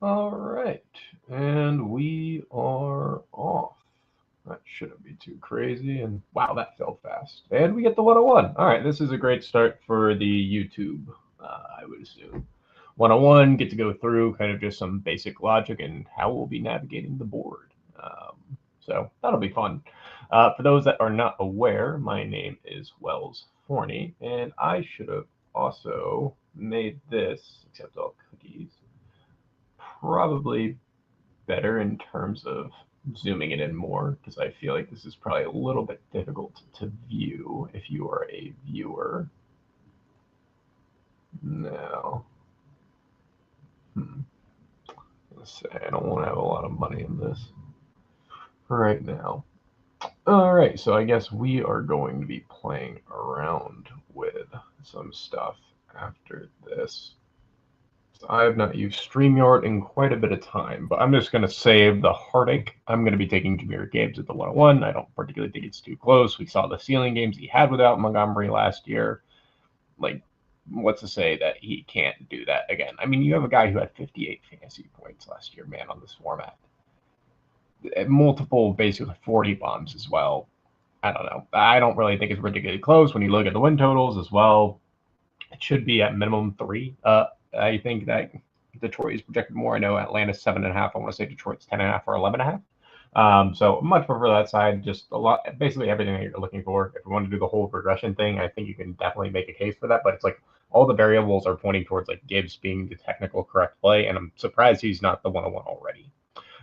All right, and we are off. That shouldn't be too crazy. And wow, that fell fast. And we get the 101. All right, this is a great start for the YouTube, I would assume. 101, get to go through kind of just some basic logic and how we'll be navigating the board. So that'll be fun. For those that are not aware, my name is Wells Forney, and I should have also made this, except all cookies, probably better in terms of zooming it in more because I feel like this is probably a little bit difficult to view if you are a viewer. Now, hmm, let's say I don't want to have a lot of money in this right now. All right, so I guess we are going to be playing around with some stuff after this. I have not used StreamYard in quite a bit of time, but I'm just going to save the heartache. I'm going to be taking Jameer Gibbs at the 101. I don't particularly think it's too close. We saw the ceiling games he had without Montgomery last year. Like, what's to say that he can't do that again? I mean, you have a guy who had 58 fantasy points last year, man, on this format. Multiple, basically 40 bombs as well. I don't know. I don't really think it's ridiculously close when you look at the win totals as well. It should be at minimum 3. I think that Detroit is projected more. I know Atlanta's 7.5. I want to say Detroit's 10.5 or 11.5. So much prefer that side. Just a lot, basically everything that you're looking for. If we want to do the whole regression thing, I think you can definitely make a case for that. But it's like all the variables are pointing towards like Gibbs being the technical correct play, and I'm surprised he's not the 101 already.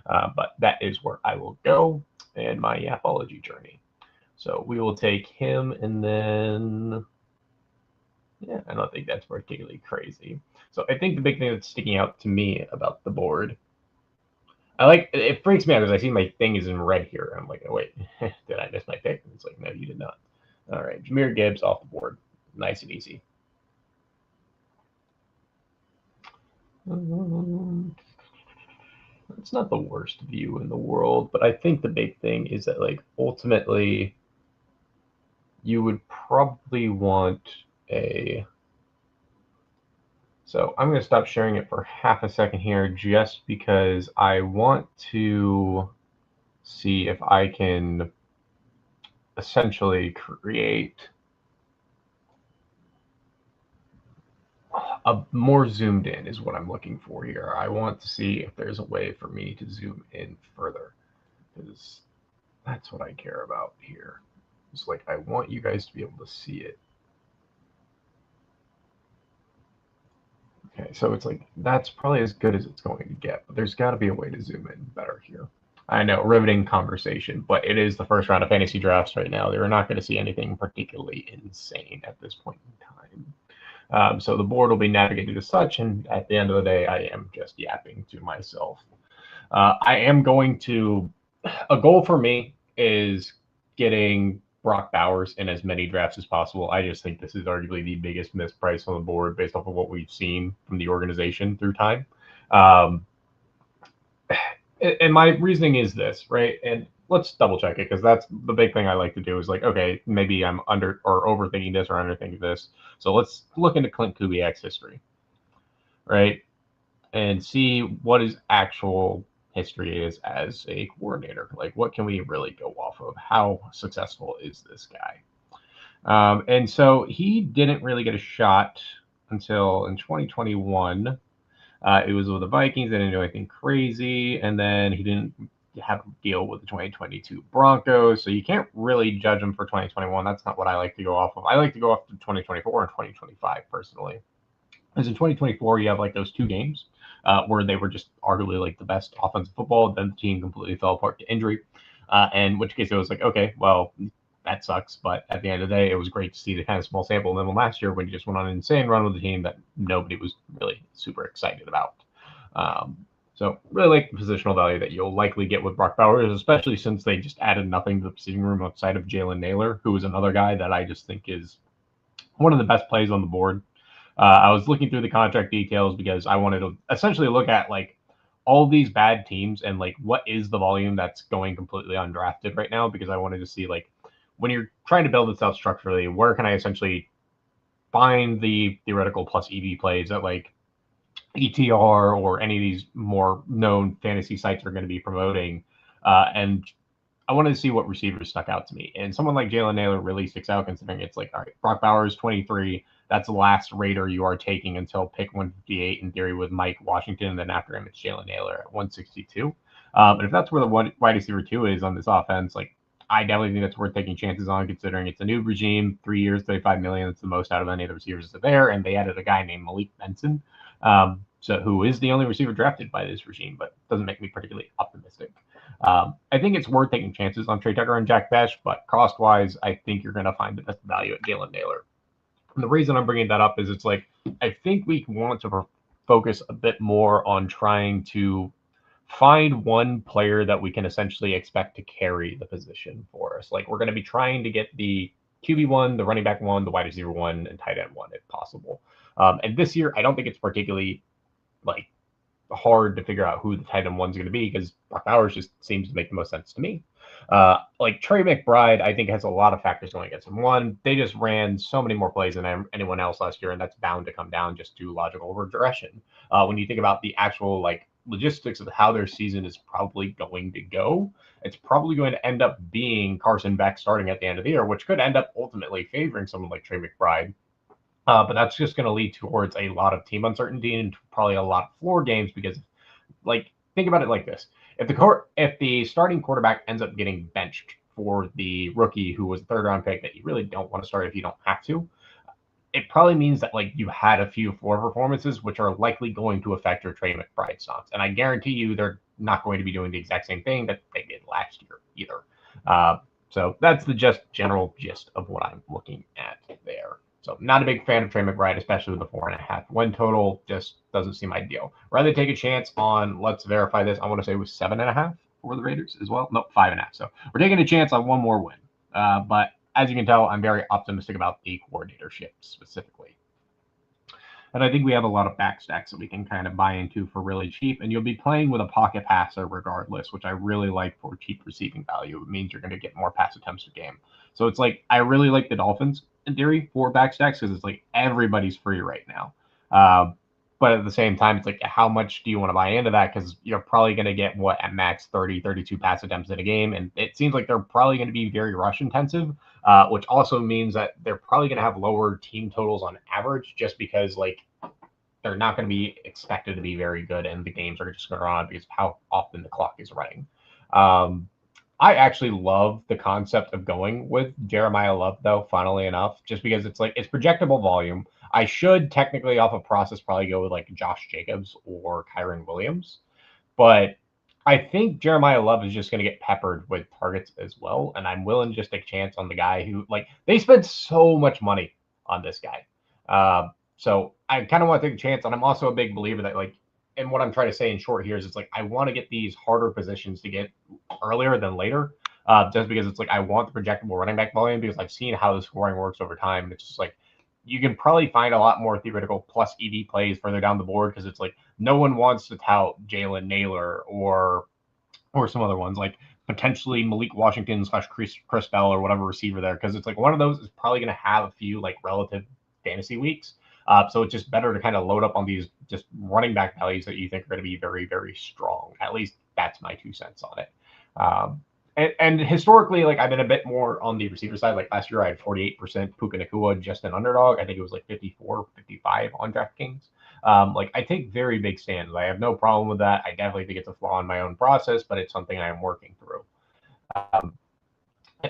But that is where I will go in my Yapology journey. So we will take him, and then yeah, I don't think that's particularly crazy. So I think the big thing that's sticking out to me about the board, I like it freaks me out because I see my thing is in red here. I'm like, oh wait, did I miss my pick? And it's like, no, you did not. All right, Jameer Gibbs off the board, nice and easy. It's not the worst view in the world, but I think the big thing is that like ultimately, you would probably want a. So I'm going to stop sharing it for half a second here just because I want to see if I can essentially create a more zoomed in is what I'm looking for here. I want to see if there's a way for me to zoom in further because that's what I care about here. It's like I want you guys to be able to see it. Okay, so it's like that's probably as good as it's going to get, but there's got to be a way to zoom in better here. I know, riveting conversation, but it is the first round of fantasy drafts right now. They're not going to see anything particularly insane at this point in time. So the board will be navigated as such, and at the end of the day, I am just yapping to myself. I am going to. A goal for me is getting Brock Bowers in as many drafts as possible. I just think this is arguably the biggest misprice on the board based off of what we've seen from the organization through time. Um, and my reasoning is this, right? And let's double check it because that's the big thing I like to do is like, okay, maybe I'm under or overthinking this or underthinking this. So let's look into Clint Kubiak's history, right? And see what his actual history is as a coordinator. Like, what can we really go off of? How successful is this guy? And so he didn't really get a shot until in 2021. It was with the Vikings. They didn't do anything crazy. And then he didn't have a deal with the 2022 Broncos. So you can't really judge him for 2021. That's not what I like to go off of. I like to go off to 2024 and 2025 personally. Because in 2024, you have like those 2 games where they were just arguably like the best offensive football. Then the team completely fell apart to injury. In which case it was like, okay, well, that sucks. But at the end of the day, it was great to see the kind of small sample. And then last year, when you just went on an insane run with a team that nobody was really super excited about. Um, so really like the positional value that you'll likely get with Brock Bowers, especially since they just added nothing to the position room outside of Jalen Naylor, who is another guy that I just think is one of the best plays on the board. I was looking through the contract details because I wanted to essentially look at like all these bad teams and like what is the volume that's going completely undrafted right now because I wanted to see like when you're trying to build this out structurally, where can I essentially find the theoretical plus EV plays that like ETR or any of these more known fantasy sites are going to be promoting. And I wanted to see what receivers stuck out to me. And someone like Jalen Naylor really sticks out, considering it's like, all right, Brock Bowers, 23. That's the last Raider you are taking until pick 158 in theory with Mike Washington. And then after him, it's Jalen Naylor at 162. And if that's where the wide receiver 2 is on this offense, like, I definitely think that's worth taking chances on, considering it's a new regime, 3 years, $35 million. It's the most out of any of the receivers that are there. And they added a guy named Malik Benson, so who is the only receiver drafted by this regime, but doesn't make me particularly optimistic. I think it's worth taking chances on Trey Tucker and Jack Bech, but cost-wise, I think you're going to find the best value at Jalen Naylor. And the reason I'm bringing that up is it's like, I think we want to focus a bit more on trying to find one player that we can essentially expect to carry the position for us. Like, we're going to be trying to get the QB1, the running back 1, the wide receiver 1, and tight end 1 if possible. And this year, I don't think it's particularly like hard to figure out who the tight end 1's going to be, because Brock Bowers just seems to make the most sense to me. Like Trey McBride, I think has a lot of factors going against him. One, they just ran so many more plays than anyone else last year, and that's bound to come down just to logical regression. When you think about the actual like logistics of how their season is probably going to go, it's probably going to end up being Carson Beck starting at the end of the year, which could end up ultimately favoring someone like Trey McBride. But that's just going to lead towards a lot of team uncertainty and probably a lot of floor games, because, like, think about it like this: if the starting quarterback ends up getting benched for the rookie who was a third-round pick that you really don't want to start if you don't have to, it probably means that like you had a few floor performances, which are likely going to affect your Trey McBride stocks. And I guarantee you they're not going to be doing the exact same thing that they did last year either. So that's the general gist of what I'm looking at there. So not a big fan of Trey McBride, especially with the 4.5 win total. Just doesn't seem ideal. Rather take a chance on, let's verify this, I want to say it was 7.5 for the Raiders as well. Nope, 5.5. So we're taking a chance on one more win. But as you can tell, I'm very optimistic about the coordinatorship specifically. And I think we have a lot of backstacks that we can kind of buy into for really cheap. And you'll be playing with a pocket passer regardless, which I really like for cheap receiving value. It means you're going to get more pass attempts a game. So it's like, I really like the Dolphins in theory for backstacks, because it's like everybody's free right now. But at the same time, it's like, how much do you want to buy into that? Because you're probably going to get, what, at max 30, 32 pass attempts in a game. And it seems like they're probably going to be very rush intensive, which also means that they're probably going to have lower team totals on average, just because, like, they're not going to be expected to be very good, and the games are just going to run because of how often the clock is running. I actually love the concept of going with Jeremiah Love, though, funnily enough, just because it's like, it's projectable volume. I should technically, off of process, probably go with like Josh Jacobs or Kyron Williams. But I think Jeremiah Love is just going to get peppered with targets as well. And I'm willing to just take a chance on the guy who, like, they spent so much money on this guy. So I kind of want to take a chance. And I'm also a big believer that, like, and what I'm trying to say in short here is it's like, I want to get these harder positions to get earlier than later, just because it's like, I want the projectable running back volume, because I've seen how the scoring works over time. It's just like, you can probably find a lot more theoretical plus EV plays further down the board, because it's like, no one wants to tout Jalen Naylor or some other ones, like potentially Malik Washington / Chris Bell or whatever receiver there, because it's like, one of those is probably going to have a few like relative fantasy weeks. So it's just better to kind of load up on these just running back values that you think are going to be very, very strong. At least that's my 2 cents on it. And historically, like, I've been a bit more on the receiver side. Like last year, I had 48% Puka Nacua, just an underdog. I think it was like 54, 55 on DraftKings. Like, I take very big stands. I have no problem with that. I definitely think it's a flaw in my own process, but it's something I am working through.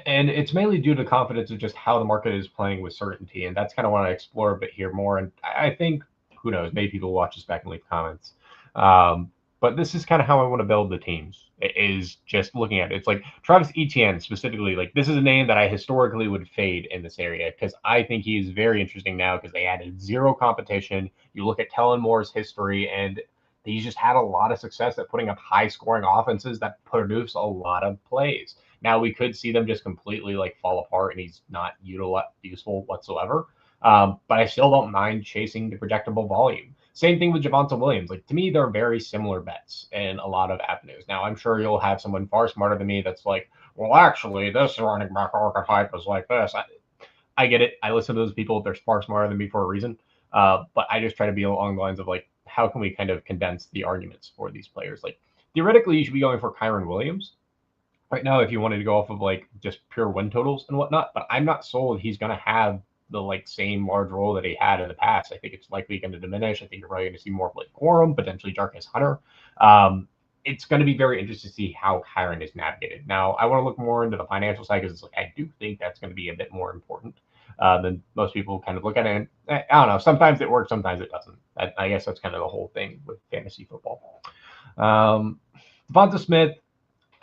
And it's mainly due to confidence of just how the market is playing with certainty. And that's kind of what I explore a bit here more. And I think, who knows, maybe people will watch this back and leave comments. But this is kind of how I want to build the teams, is just looking at it. It's like Travis Etienne specifically, like, this is a name that I historically would fade in this area, because I think he is very interesting now because they added zero competition. You look at Kellen Moore's history, and he's just had a lot of success at putting up high scoring offenses that produce a lot of plays. Now, we could see them just completely like fall apart and he's not useful whatsoever. But I still don't mind chasing the projectable volume. Same thing with Javonte Williams. Like, to me, they're very similar bets in a lot of avenues. Now, I'm sure you'll have someone far smarter than me that's like, well, actually, this running back archetype is like this. I get it. I listen to those people. They're far smarter than me for a reason. But I just try to be along the lines of like, how can we kind of condense the arguments for these players? Like theoretically, you should be going for Kyron Williams right now if you wanted to go off of like just pure win totals and whatnot. But I'm not sold he's going to have the like same large role that he had in the past. I think it's likely going to diminish. I think you're probably going to see more Blake Corum, potentially Jarvis Hunter. It's going to be very interesting to see how Kyron is navigated. Now, I want to look more into the financial side because like, I do think that's going to be a bit more important than most people kind of look at it. And I don't know. Sometimes it works, sometimes it doesn't. I guess that's kind of the whole thing with fantasy football. Devonta Smith,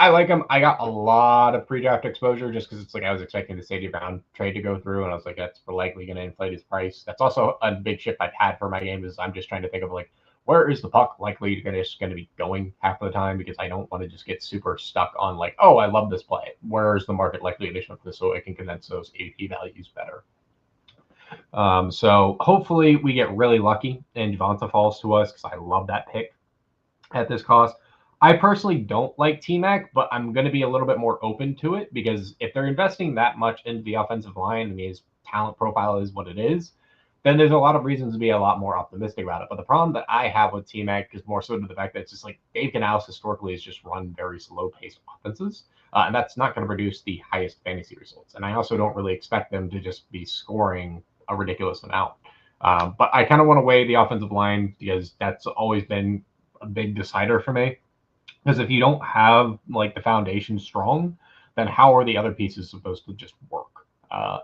I like him. I got a lot of pre-draft exposure just because it's like I was expecting the Sadie Brown trade to go through, and I was like, that's likely going to inflate his price. That's also a big shift I've had for my game is I'm just trying to think of like, where is the puck likely going to be going half of the time, because I don't want to just get super stuck on like, oh, I love this play. Where is the market likely to shift this so I can condense those AP values better? So hopefully we get really lucky and Devonta falls to us because I love that pick at this cost. I personally don't like T-Mac, but I'm going to be a little bit more open to it because if they're investing that much into the offensive line and his talent profile is what it is, then there's a lot of reasons to be a lot more optimistic about it. But the problem that I have with T-Mac is more so to the fact that it's just like Dave Canales historically has just run very slow-paced offenses, and that's not going to produce the highest fantasy results. And I also don't really expect them to just be scoring a ridiculous amount. But I kind of want to weigh the offensive line because that's always been a big decider for me. Because if you don't have like the foundation strong, then how are the other pieces supposed to just work?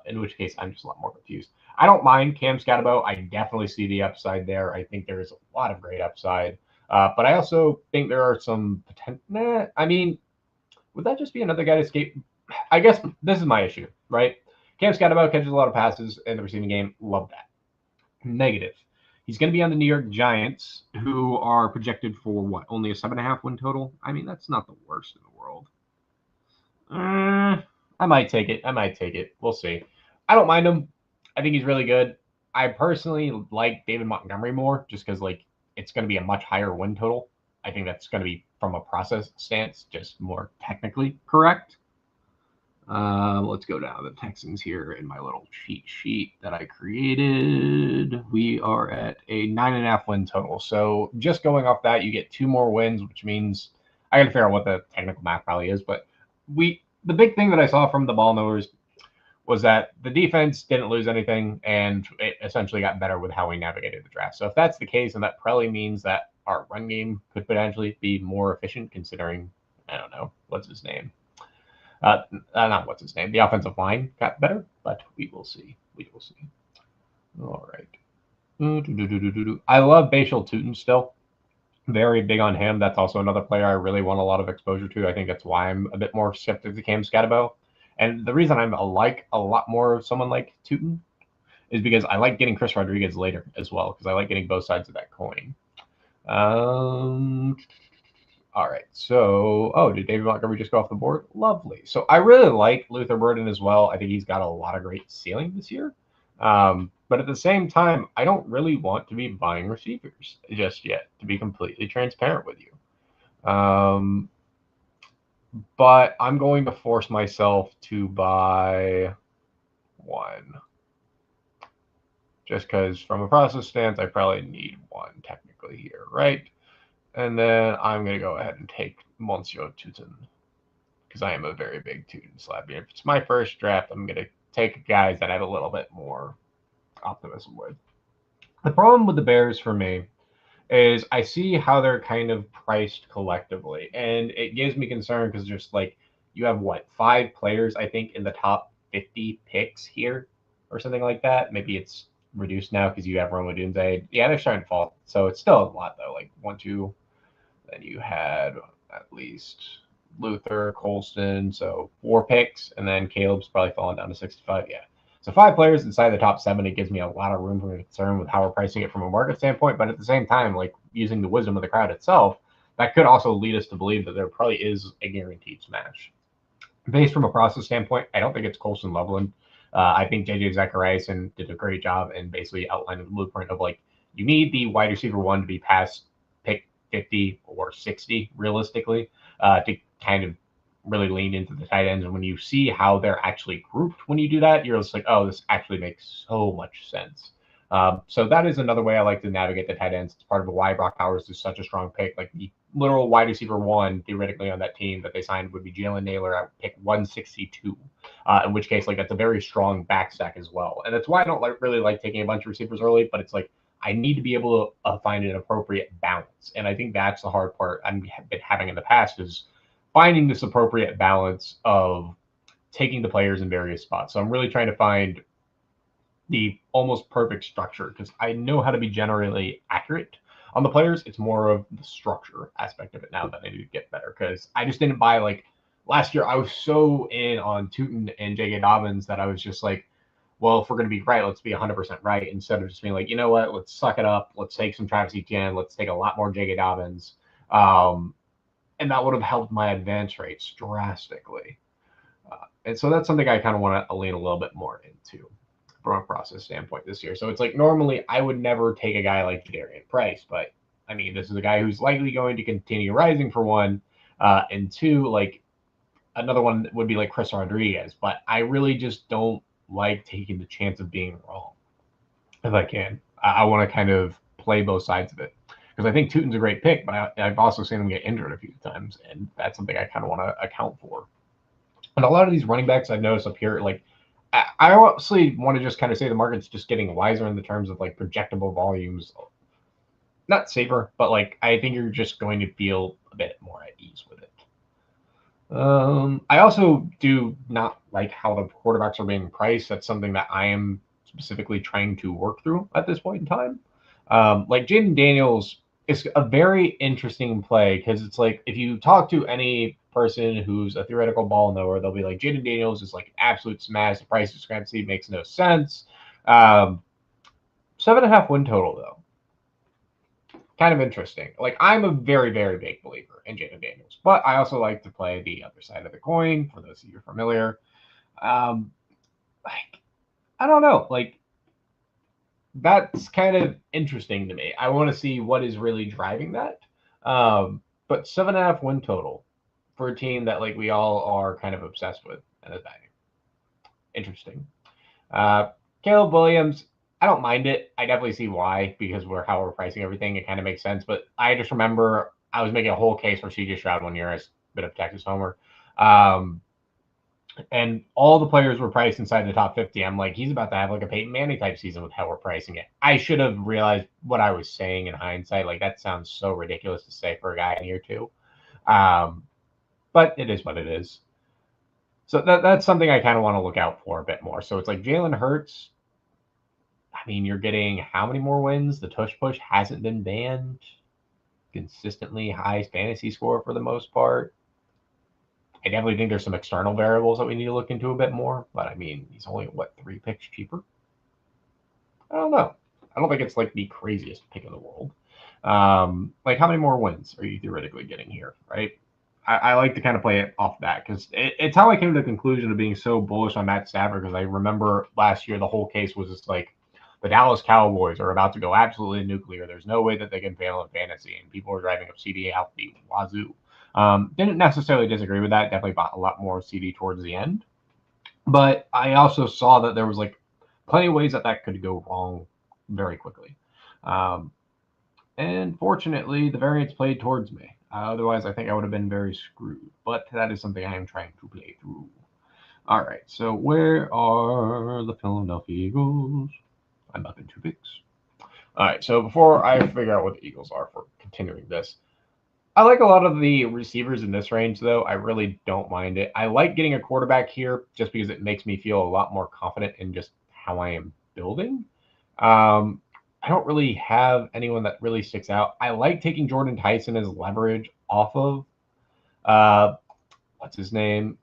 In which case, I'm just a lot more confused. I don't mind Cam Scatterbo. I definitely see the upside there. I think there is a lot of great upside. But I also think there are some potential. I mean, would that just be another guy to escape? I guess this is my issue, right? Cam Scatterbo catches a lot of passes in the receiving game. Love that. Negative. He's going to be on the New York Giants, who are projected for what? Only a 7.5 win total? I mean, that's not the worst in the world. I might take it. We'll see. I don't mind him. I think he's really good. I personally like David Montgomery more just because, like, it's going to be a much higher win total. I think that's going to be, from a process stance, just more technically correct. Let's go down to the Texans here in my little cheat sheet that I created. We are at a 9.5 win total. So just going off that, you get 2 more wins, which means I got to figure out what the technical math probably is. But the big thing that I saw from the ball knowers was that the defense didn't lose anything, and it essentially got better with how we navigated the draft. So if that's the case, then that probably means that our run game could potentially be more efficient, considering, I don't know, what's his name? Not what's his name. The offensive line got better, but we will see. All right. I love Bashal Tutin still. Very big on him. That's also another player I really want a lot of exposure to. I think that's why I'm a bit more skeptical to Cam Scatterbo. And the reason I'm like a lot more of someone like Tutin is because I like getting Chris Rodriguez later as well, because I like getting both sides of that coin. All right. So, did David Montgomery just go off the board? Lovely. So I really like Luther Burden as well. I think he's got a lot of great ceiling this year. But at the same time, I don't really want to be buying receivers just yet, to be completely transparent with you. But I'm going to force myself to buy one. Just because from a process stance, I probably need one technically here, right? And then I'm going to go ahead and take Monsieur Tutin because I am a very big Tutin slab. If it's my first draft, I'm going to take guys that I have a little bit more optimism with. The problem with the Bears for me is I see how they're kind of priced collectively, and it gives me concern because just like you have 5 players I think in the top 50 picks here or something like that. Maybe it's reduced now because you have Roma Dunze. Yeah, they're starting to fall, so it's still a lot though. Like 1, 2. Then you had at least Luther, Colston, so 4 picks, and then Caleb's probably fallen down to 65. Yeah. So 5 players inside the top 7, it gives me a lot of room for concern with how we're pricing it from a market standpoint. But at the same time, like using the wisdom of the crowd itself, that could also lead us to believe that there probably is a guaranteed smash. Based from a process standpoint, I don't think it's Colston Loveland. I think JJ Zachariason did a great job and basically outlined the blueprint of like, you need the wide receiver 1 to be past pick 50 or 60 realistically to kind of really lean into the tight ends. And when you see how they're actually grouped when you do that, you're just like, oh, this actually makes so much sense. So that is another way I like to navigate the tight ends. It's part of why Brock Powers is such a strong pick. Like the literal wide receiver one, theoretically, on that team that they signed would be Jalen Naylor at pick 162. In which case, like that's a very strong back stack as well. And that's why I don't really like taking a bunch of receivers early. But it's like I need to be able to find an appropriate balance. And I think that's the hard part I've been having in the past is finding this appropriate balance of taking the players in various spots. So I'm really trying to find the almost perfect structure because I know how to be generally accurate on the players. It's more of the structure aspect of it now that I need to get better because I just didn't buy like last year. I was so in on Tootin and J.K. Dobbins that I was just like, well, if we're going to be right, let's be 100% right instead of just being like, you know what, let's suck it up. Let's take some Travis Etienne. Let's take a lot more J.K. Dobbins. And that would have helped my advance rates drastically. And so that's something I kind of want to lean a little bit more into from a process standpoint this year. So it's like normally I would never take a guy like Jadarian Price, but I mean, this is a guy who's likely going to continue rising for one. And two, like another one would be like Chris Rodriguez, but I really just don't like taking the chance of being wrong if I can. I want to kind of play both sides of it because I think Tootin's a great pick, but I've also seen him get injured a few times, and that's something I kind of want to account for. And a lot of these running backs I've noticed up here, like I obviously want to just kind of say the market's just getting wiser in the terms of like projectable volumes. Not safer, but like I think you're just going to feel a bit more at ease with it. I also do not like how the quarterbacks are being priced. That's something that I am specifically trying to work through at this point in time. Like Jaden Daniels is a very interesting play because it's like if you talk to any person who's a theoretical ball knower, they'll be like Jaden Daniels is like an absolute smash. The price discrepancy makes no sense. 7.5 win total though. Kind of interesting. Like I'm a very, very big believer in Jaden Daniels, but I also like to play the other side of the coin. For those of you familiar, like I don't know, like that's kind of interesting to me. I want to see what is really driving that. But 7.5 win total for a team that like we all are kind of obsessed with and is banging. Interesting. Caleb Williams, I don't mind it. I definitely see why because how we're pricing everything. It kind of makes sense. But I just remember I was making a whole case for CJ Stroud one year as a bit of Texas homer. And all the players were priced inside the top 50. I'm like, he's about to have like a Peyton Manning type season with how we're pricing it. I should have realized what I was saying in hindsight. Like that sounds so ridiculous to say for a guy in year two. But it is what it is. So that's something I kind of want to look out for a bit more. So it's like Jalen Hurts. I mean, you're getting how many more wins? The tush push hasn't been banned. Consistently high fantasy score for the most part. I definitely think there's some external variables that we need to look into a bit more. But I mean, he's only 3 picks cheaper. I don't know. I don't think it's like the craziest pick in the world. Like how many more wins are you theoretically getting here, right? I like to kind of play it off that because it's how I came to the conclusion of being so bullish on Matt Stafford because I remember last year the whole case was just like the Dallas Cowboys are about to go absolutely nuclear. There's no way that they can fail in fantasy, and people are driving up CD out the wazoo. Didn't necessarily disagree with that. Definitely bought a lot more CD towards the end. But I also saw that there was like plenty of ways that could go wrong very quickly. And fortunately, the variance played towards me. Otherwise, I think I would have been very screwed. But that is something I am trying to play through. All right, so where are the Philadelphia Eagles? I'm up in 2 picks. All right, so before I figure out what the Eagles are for continuing this, I like a lot of the receivers in this range, though. I really don't mind it. I like getting a quarterback here just because it makes me feel a lot more confident in just how I am building. I don't really have anyone that really sticks out. I like taking Jordan Tyson as leverage off of, what's his name?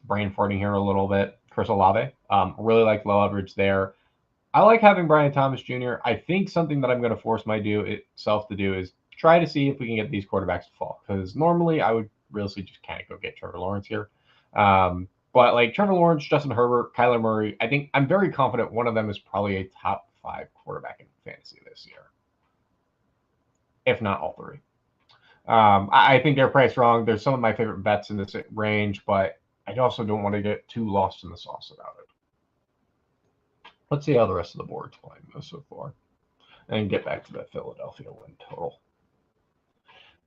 Brain farting here a little bit. Chris Olave. Really like low leverage there. I like having Brian Thomas Jr. I think something that I'm going to force myself to do is try to see if we can get these quarterbacks to fall. Because normally I would really just kind of go get Trevor Lawrence here. But like Trevor Lawrence, Justin Herbert, Kyler Murray, I think I'm very confident one of them is probably a top 5 quarterback in fantasy this year, if not all 3. I think they're priced wrong. There's some of my favorite bets in this range, but I also don't want to get too lost in the sauce about it. Let's see how the rest of the board's playing though so far, and get back to that Philadelphia win total.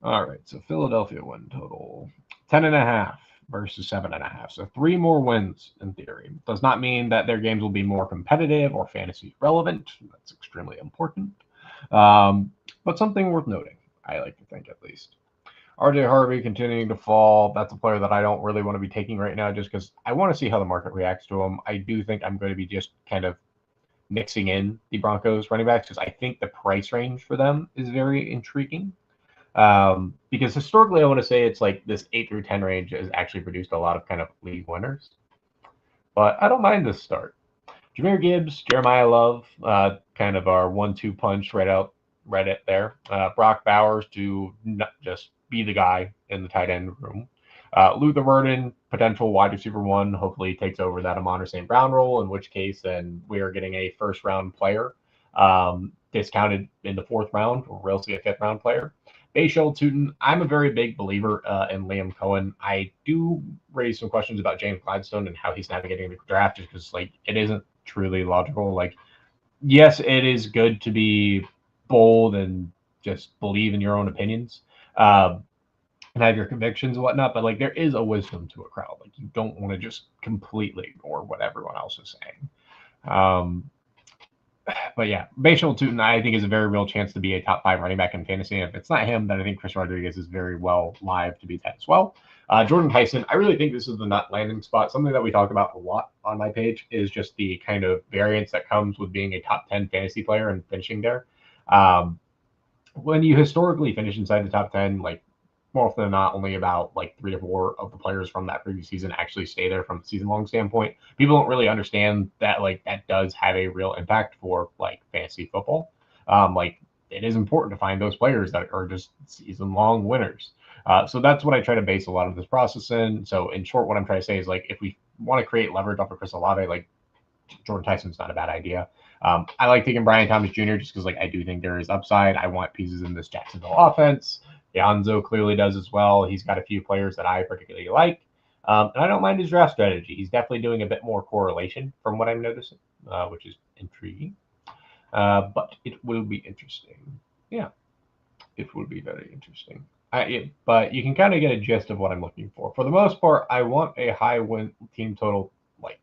All right, so Philadelphia win total 10.5 versus 7.5. So 3 more wins in theory. Does not mean that their games will be more competitive or fantasy relevant. That's extremely important. But something worth noting, I like to think at least. RJ Harvey continuing to fall. That's a player that I don't really want to be taking right now just because I want to see how the market reacts to him. I do think I'm going to be just kind of mixing in the Broncos running backs because I think the price range for them is very intriguing. Because historically, I want to say it's like this 8 through 10 range has actually produced a lot of kind of league winners. But I don't mind this start. Jahmyr Gibbs, Jeremiah Love, kind of our 1-2 punch right at there. Brock Bowers to not just be the guy in the tight end room. Luther Burden, potential wide receiver 1, hopefully takes over that Amon St. Brown role, in which case then we are getting a first round player discounted in the 4th round, or we'll see a 5th round player. Bashal Tutin, I'm a very big believer in Liam Cohen. I do raise some questions about James Gladstone and how he's navigating the draft just because like it isn't truly logical. Like, yes, it is good to be bold and just believe in your own opinions and have your convictions and whatnot, but like there is a wisdom to a crowd. Like you don't want to just completely ignore what everyone else is saying. But yeah, Bashal Tutin, I think, is a very real chance to be a top 5 running back in fantasy. And if it's not him, then I think Chris Rodriguez is very well live to be that as well. Jordan Tyson, I really think this is the nut landing spot. Something that we talk about a lot on my page is just the kind of variance that comes with being a top 10 fantasy player and finishing there. When you historically finish inside the top 10, like more often than not, only about like 3 to 4 of the players from that previous season actually stay there from a season-long standpoint. People don't really understand that like that does have a real impact for like fantasy football. Like it is important to find those players that are just season-long winners. So that's what I try to base a lot of this process in. So in short, what I'm trying to say is like if we want to create leverage off of Chris Olave, like Jordan Tyson's not a bad idea. I like taking Brian Thomas Jr. just because like I do think there is upside. I want pieces in this Jacksonville offense. Gonzo clearly does as well. He's got a few players that I particularly like. And I don't mind his draft strategy. He's definitely doing a bit more correlation from what I'm noticing, which is intriguing. But it will be interesting. Yeah, it will be very interesting. But you can kind of get a gist of what I'm looking for. For the most part, I want a high win team total, like,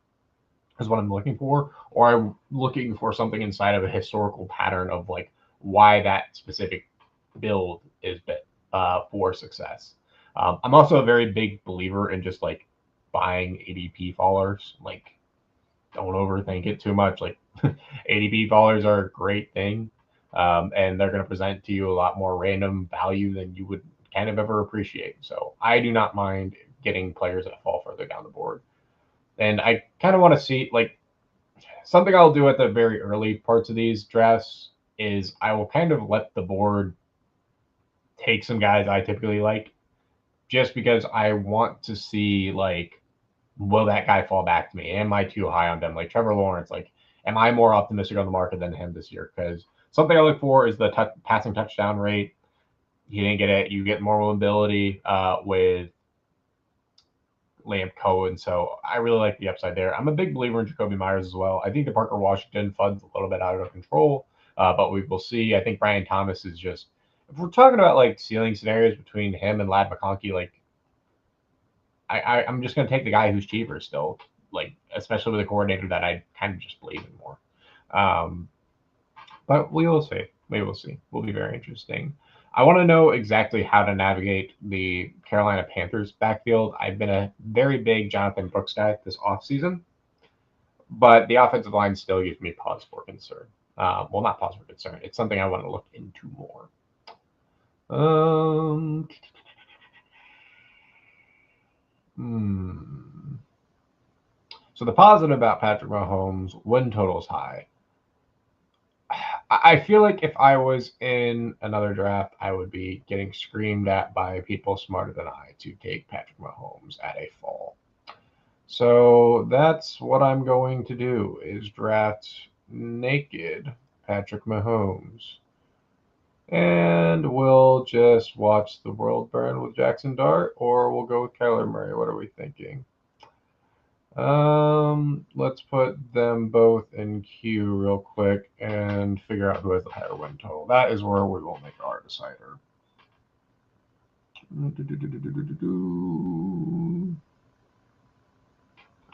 is what I'm looking for, or I'm looking for something inside of a historical pattern of like why that specific build is for success. I'm also a very big believer in just like buying ADP fallers. Like, don't overthink it too much. Like, ADP fallers are a great thing, and they're going to present to you a lot more random value than you would kind of ever appreciate. So I do not mind getting players that fall further down the board. And I kind of want to see like something I'll do at the very early parts of these drafts is I will kind of let the board take some guys I typically like just because I want to see like will that guy fall back to me? Am I too high on them? Like Trevor Lawrence, like am I more optimistic on the market than him this year? Because something I look for is the passing touchdown rate. You didn't get it. You get more mobility with Liam Cohen. So I really like the upside there. I'm a big believer in Jacoby Myers as well. I think the Parker Washington fund's a little bit out of control, but we will see. I think Brian Thomas is just, if we're talking about like ceiling scenarios between him and Lad McConkey, like I'm just going to take the guy who's cheaper still, like especially with a coordinator that I kind of just believe in more. But we will see. We will see. Will be very interesting. I want to know exactly how to navigate the Carolina Panthers backfield. I've been a very big Jonathan Brooks guy this offseason, but the offensive line still gives me pause for concern. Well, not pause for concern. It's something I want to look into more. So the positive about Patrick Mahomes, win total is high. I feel like if I was in another draft, I would be getting screamed at by people smarter than I to take Patrick Mahomes at a fall. So that's what I'm going to do is draft naked Patrick Mahomes. And we'll just watch the world burn with Jackson Dart, or we'll go with Kyler Murray. What are we thinking? Let's put them both in queue real quick and figure out who has the higher win total. That is where we will make our decider.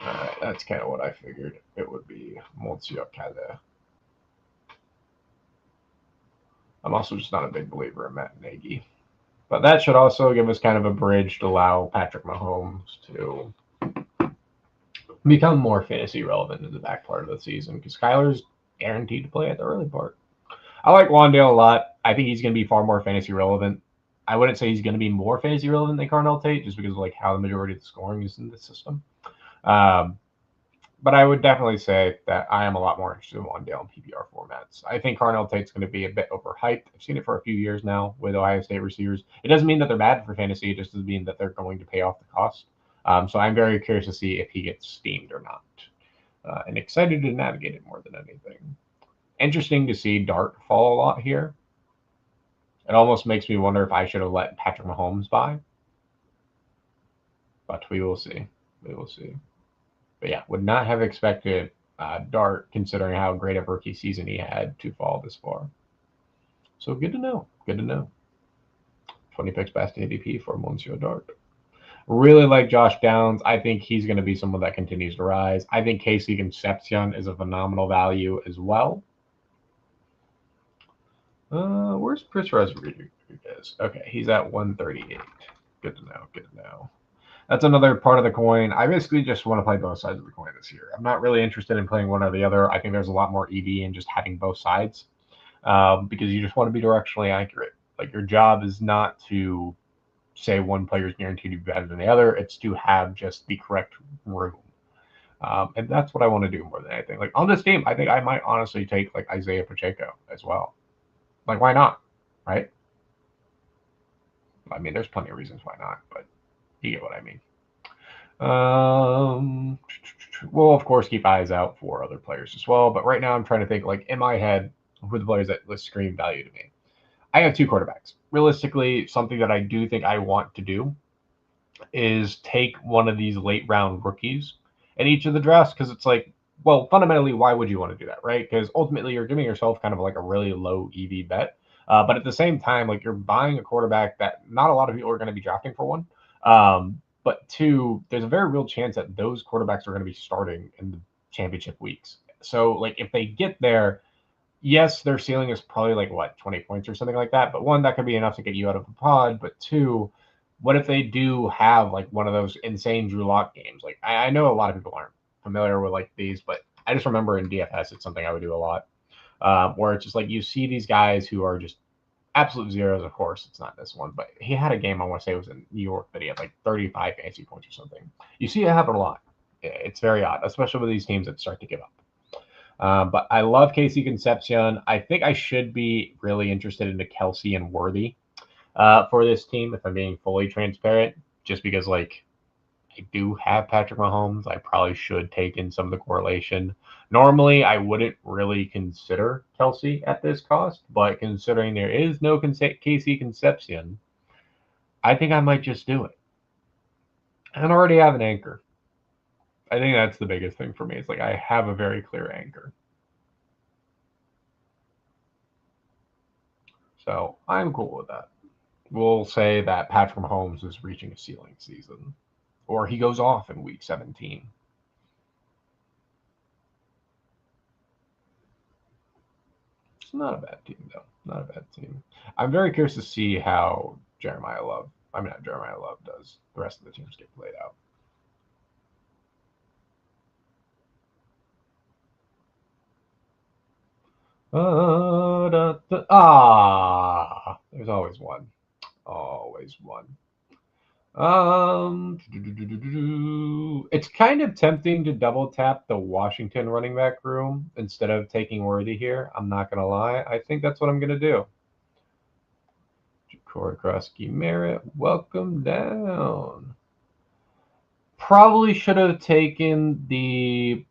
Alright, that's kind of what I figured it would be. Monsieur Calais. I'm also just not a big believer in Matt Nagy. But that should also give us kind of a bridge to allow Patrick Mahomes to become more fantasy relevant in the back part of the season, because Kyler's guaranteed to play at the early part. I like Wandale a lot. I think he's going to be far more fantasy relevant. I wouldn't say he's going to be more fantasy relevant than Carnell Tate, just because of like how the majority of the scoring is in the system. But I would definitely say that I am a lot more interested in Wandale in PPR formats. I think Carnell Tate's going to be a bit overhyped. I've seen it for a few years now with Ohio State receivers. It doesn't mean that they're bad for fantasy. It just doesn't mean that they're going to pay off the cost. So I'm very curious to see if he gets steamed or not. And excited to navigate it more than anything. Interesting to see Dart fall a lot here. It almost makes me wonder if I should have let Patrick Mahomes buy. But we will see. We will see. But yeah, would not have expected Dart, considering how great a rookie season he had, to fall this far. So good to know. Good to know. 20 picks best ADP for Monsieur Dart. Really like Josh Downs. I think he's going to be someone that continues to rise. I think Casey Concepcion is a phenomenal value as well. Where's Chris Rodriguez? Okay, he's at 138. Good to know. Good to know. That's another part of the coin. I basically just want to play both sides of the coin this year. I'm not really interested in playing one or the other. I think there's a lot more EV in just having both sides, because you just want to be directionally accurate. Like, your job is not to say one player is guaranteed to be better than the other. It's to have just the correct room. And that's what I want to do more than anything. Like, on this team, I think I might honestly take like Isaiah Pacheco as well. Like, why not? Right? I mean, there's plenty of reasons why not, but you get what I mean. We'll of course keep eyes out for other players as well, but right now I'm trying to think, like, in my head, who are the players that scream value to me. I have two quarterbacks. Realistically, something that I do think I want to do is take one of these late round rookies in each of the drafts, because it's like, well, fundamentally, why would you want to do that, right? Because ultimately you're giving yourself kind of like a really low EV bet. But at the same time, like, you're buying a quarterback that not a lot of people are going to be drafting for one. But two, there's a very real chance that those quarterbacks are going to be starting in the championship weeks. So, like, if they get there, yes, their ceiling is probably like, what, 20 points or something like that. But one, that could be enough to get you out of a pod. But two, what if they do have like one of those insane Drew Lock games? Like, I know a lot of people aren't familiar with like these, but I just remember in DFS, it's something I would do a lot, where it's just like you see these guys who are just absolute zeros. Of course, it's not this one, but he had a game, I want to say it was in New York, that he had like 35 fantasy points or something. You see it happen a lot. It's very odd, especially with these teams that start to give up. But I love Casey Concepcion. I think I should be really interested into Kelsey and Worthy for this team, if I'm being fully transparent, just because, like, I do have Patrick Mahomes. I probably should take in some of the correlation. Normally, I wouldn't really consider Kelsey at this cost, but considering there is no Casey Concepcion, I think I might just do it. And already have an anchor. I think that's the biggest thing for me. It's like I have a very clear anchor. So I'm cool with that. We'll say that Patrick Mahomes is reaching a ceiling season, or he goes off in week 17. It's not a bad team, though. Not a bad team. I'm very curious to see how Jeremiah Love does. The rest of the teams get played out. There's always one. Always one. It's kind of tempting to double tap the Washington running back room instead of taking Worthy here. I'm not gonna lie. I think that's what I'm gonna do. Korokowski Merritt, welcome down. Probably should have taken the.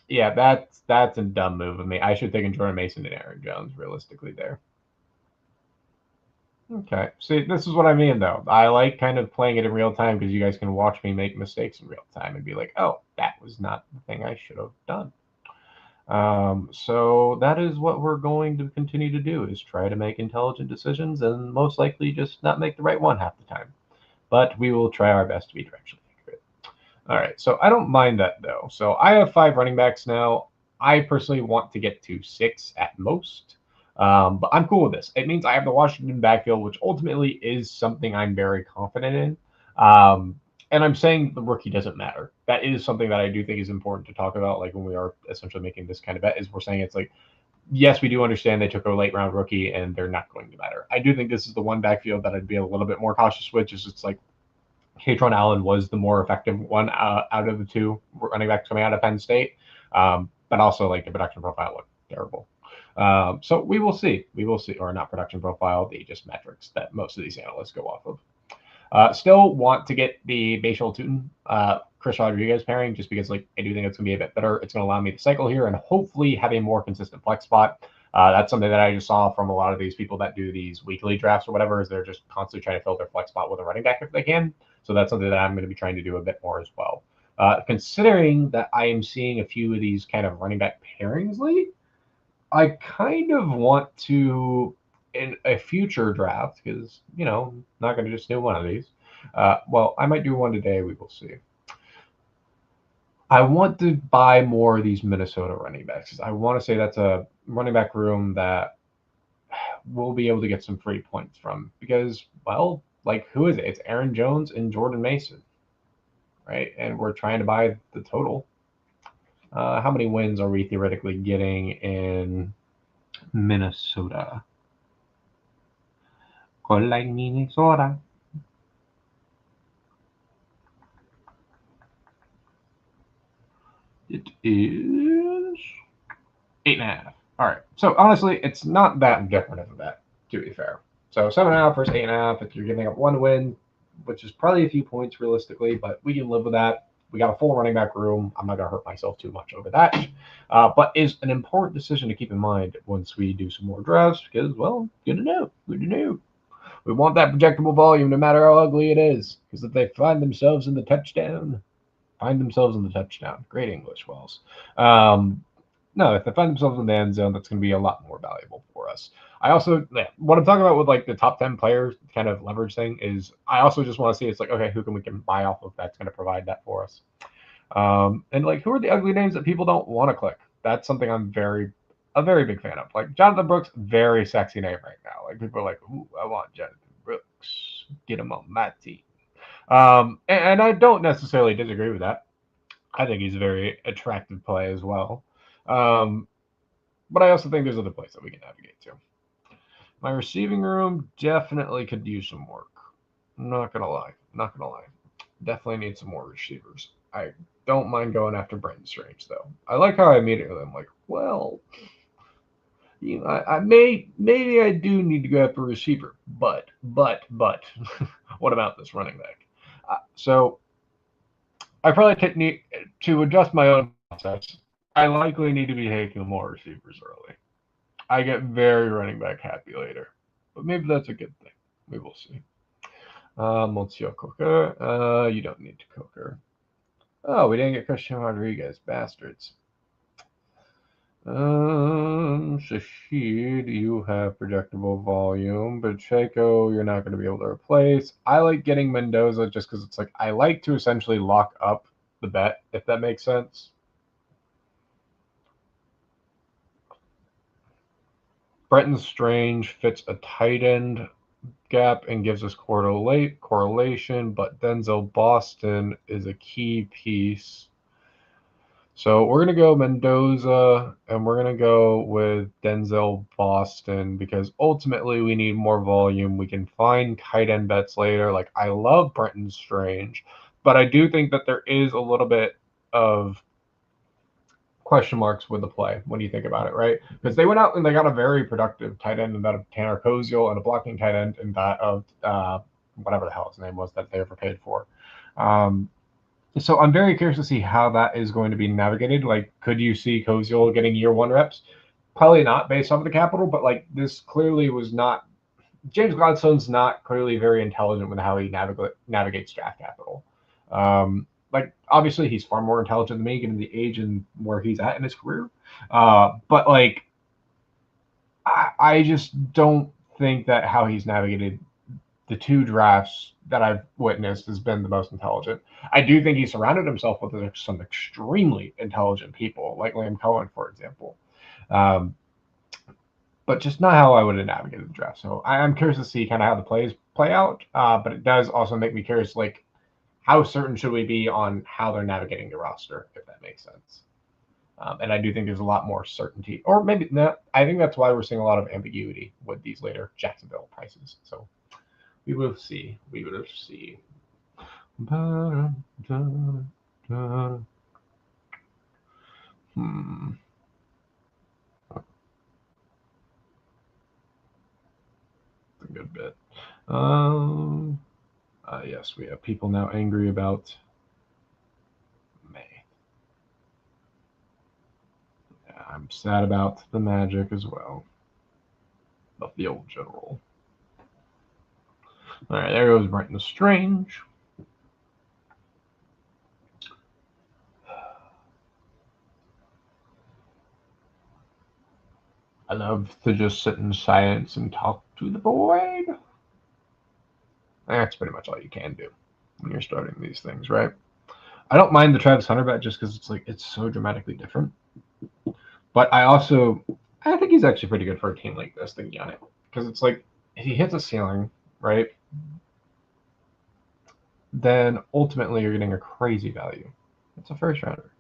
Yeah, that's a dumb move of me. I should have taken Jordan Mason and Aaron Jones realistically there. Okay. See, this is what I mean, though. I like kind of playing it in real time because you guys can watch me make mistakes in real time and be like, oh, that was not the thing I should have done. So that is what we're going to continue to do is try to make intelligent decisions and most likely just not make the right one half the time. But we will try our best to be directionally accurate. All right, so I don't mind that though. So I have 5 running backs now. I personally want to get to 6 at most. But I'm cool with this. It means I have the Washington backfield, which ultimately is something I'm very confident in. And I'm saying the rookie doesn't matter. That is something that I do think is important to talk about. Like when we are essentially making this kind of bet, is we're saying it's like, yes, we do understand they took a late round rookie and they're not going to matter. I do think this is the one backfield that I'd be a little bit more cautious with. Just it's like Katron Allen was the more effective one out of the 2 running backs coming out of Penn State, but also like the production profile looked terrible. So we will see. We will see, or not production profile, the just metrics that most of these analysts go off of. Still want to get the Bashal Tootin, Chris Rodriguez pairing, just because like I do think it's going to be a bit better. It's going to allow me to cycle here and hopefully have a more consistent flex spot. That's something that I just saw from a lot of these people that do these weekly drafts or whatever, is they're just constantly trying to fill their flex spot with a running back if they can. So that's something that I'm going to be trying to do a bit more as well. Considering that I am seeing a few of these kind of running back pairings late, I kind of want to, in a future draft, because, you know, I'm not going to just do one of these. Well, I might do one today. We will see. I want to buy more of these Minnesota running backs. I want to say that's a running back room that we'll be able to get some free points from because, well, like who is it? It's Aaron Jones and Jordan Mason, right? And we're trying to buy the total. How many wins are we theoretically getting in Minnesota? Con like Minnesota. It is 8.5. All right. So honestly, it's not that different of a bet, to be fair. So 7.5 versus 8.5. If you're giving up one win, which is probably a few points realistically, but we can live with that. We got a full running back room. I'm not going to hurt myself too much over that. But is an important decision to keep in mind once we do some more drafts because, well, good to know. Good to know. We want that projectable volume no matter how ugly it is because if they find themselves in the touchdown, Great English, Wells. No, if they find themselves in the end zone, that's going to be a lot more valuable for us. I also, what I'm talking about with like the top 10 players kind of leverage thing is I also just want to see it's like, okay, who can we buy off of that's going to provide that for us? And like, who are the ugly names that people don't want to click? That's something I'm a very big fan of. Like Jonathan Brooks, very sexy name right now. Like people are like, ooh, I want Jonathan Brooks. Get him on my team. And I don't necessarily disagree with that. I think he's a very attractive play as well. But I also think there's other plays that we can navigate to. My receiving room definitely could use some work. I'm not gonna lie. Not gonna lie. Definitely need some more receivers. I don't mind going after Brenton Strange though. I like how I immediately I'm like, well, you know, I maybe I do need to go after a receiver, but what about this running back? So I probably need to adjust my own process. I likely need to be taking more receivers early. I get very running back happy later, but maybe that's a good thing. We will see. Monsieur Coker, you don't need to Coker. Oh, we didn't get Christian Rodriguez, bastards. Shahid, you have projectable volume. Pacheco, you're not going to be able to replace. I like getting Mendoza just because it's like I like to essentially lock up the bet, if that makes sense. Brenton Strange fits a tight end gap and gives us correlation, but Denzel Boston is a key piece. So we're going to go Mendoza and we're going to go with Denzel Boston because ultimately we need more volume. We can find tight end bets later. Like I love Brenton Strange, but I do think that there is a little bit of question marks with the play when you think about it, right? Because they went out and they got a very productive tight end in that of Tanner Koziel and a blocking tight end in that of whatever the hell his name was that they ever paid for. So I'm very curious to see how that is going to be navigated. Like, could you see Koziel getting year 1 reps? Probably not based off of the capital, but like this clearly was not James Gladstone's not clearly very intelligent with how he navigates draft capital. Like obviously he's far more intelligent than me, given the age and where he's at in his career. But like I just don't think that how he's navigated the two drafts that I've witnessed has been the most intelligent. I do think he surrounded himself with some extremely intelligent people, like Liam Cohen, for example. Um, but just not how I would have navigated the draft. So I'm curious to see kind of how the plays play out. But it does also make me curious, like, how certain should we be on how they're navigating the roster, if that makes sense. And I do think there's a lot more certainty, or maybe not. I think that's why we're seeing a lot of ambiguity with these later Jacksonville prices. So we will see. We will see. Hmm. A good bit. Yes, we have people now angry about May. Yeah, I'm sad about the Magic as well. The field general. All right, there goes Brighton Strange. I love to just sit in silence and talk to the void. That's pretty much all you can do when you're starting these things, right? I don't mind the Travis Hunter bet just because it's so dramatically different. But I think he's actually pretty good for a team like this, thinking on it, because it's like if he hits a ceiling, right, then ultimately you're getting a crazy value. It's a first rounder.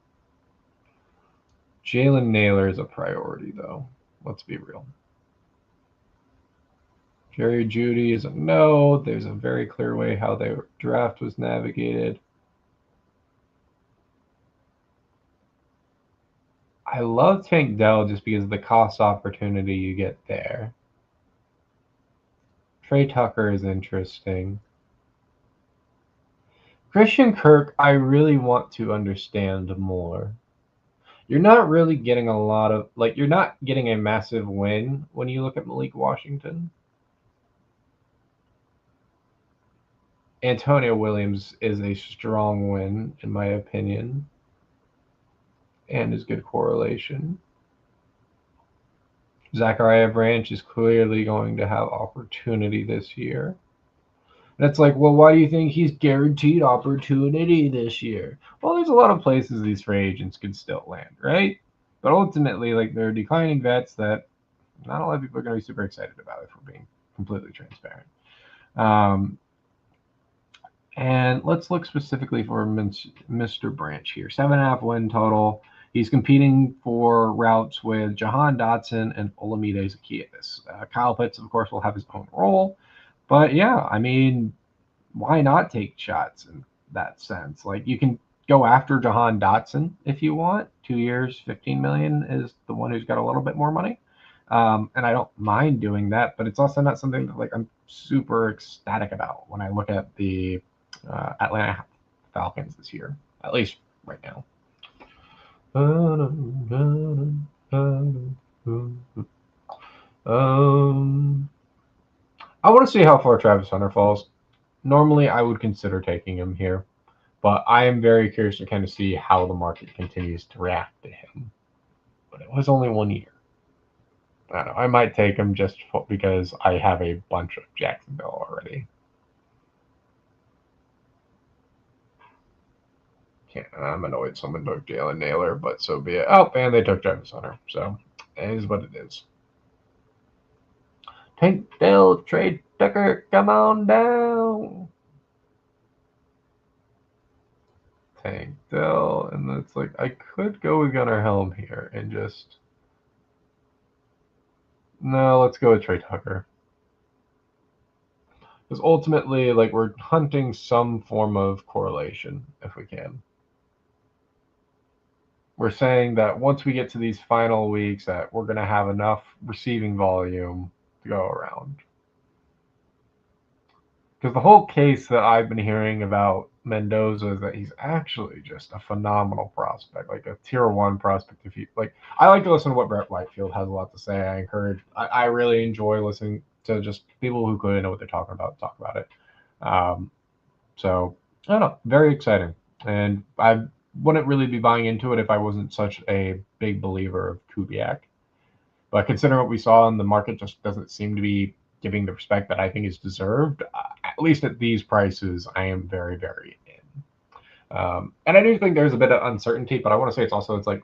Jalen Naylor is a priority, though. Let's be real. Jerry Jeudy is a no. There's a very clear way how their draft was navigated. I love Tank Dell just because of the cost opportunity you get there. Trey Tucker is interesting. Christian Kirk, I really want to understand more. You're not really getting a lot of, like, you're not getting a massive win when you look at Malik Washington. Antonio Williams is a strong win, in my opinion, and is good correlation. Zachariah Branch is clearly going to have opportunity this year. And it's like, well, why do you think he's guaranteed opportunity this year? Well, there's a lot of places these free agents could still land, right? But ultimately, like, they're declining vets that not a lot of people are going to be super excited about if we're being completely transparent. And let's look specifically for Mr. Branch here. 7.5 win total. He's competing for routes with Jahan Dotson and Olamide Zaccheaus. Kyle Pitts, of course, will have his own role. But yeah, I mean, why not take shots in that sense? Like, you can go after Jahan Dotson if you want. 2 years, $15 million is the one who's got a little bit more money. And I don't mind doing that, but it's also not something that, like, I'm super ecstatic about when I look at the Atlanta Falcons this year, at least right now. I want to see how far Travis Hunter falls. Normally, I would consider taking him here, but I am very curious to kind of see how the market continues to react to him. But it was only 1 year. I don't know. I might take him just because I have a bunch of Jacksonville already. I'm annoyed someone took Jalen Naylor, but so be it. Oh, and they took Travis Hunter, so it is what it is. Tank Dell, Trey Tucker, come on down. Tank Dell, and it's like I could go with Gunnar Helm here and just no. Let's go with Trey Tucker. Because ultimately, like, we're hunting some form of correlation if we can. We're saying that once we get to these final weeks that we're going to have enough receiving volume to go around. Because the whole case that I've been hearing about Mendoza is that he's actually just a phenomenal prospect, like a tier 1 prospect. If you like, I like to listen to what Brett Whitefield has a lot to say. I really enjoy listening So just people who clearly know what they're talking about talk about it. So I don't know, very exciting, and I wouldn't really be buying into it if I wasn't such a big believer of Kubiak. But considering what we saw in the market, just doesn't seem to be giving the respect that I think is deserved. At least at these prices, I am very, very in. And I do think there's a bit of uncertainty, but I want to say it's like,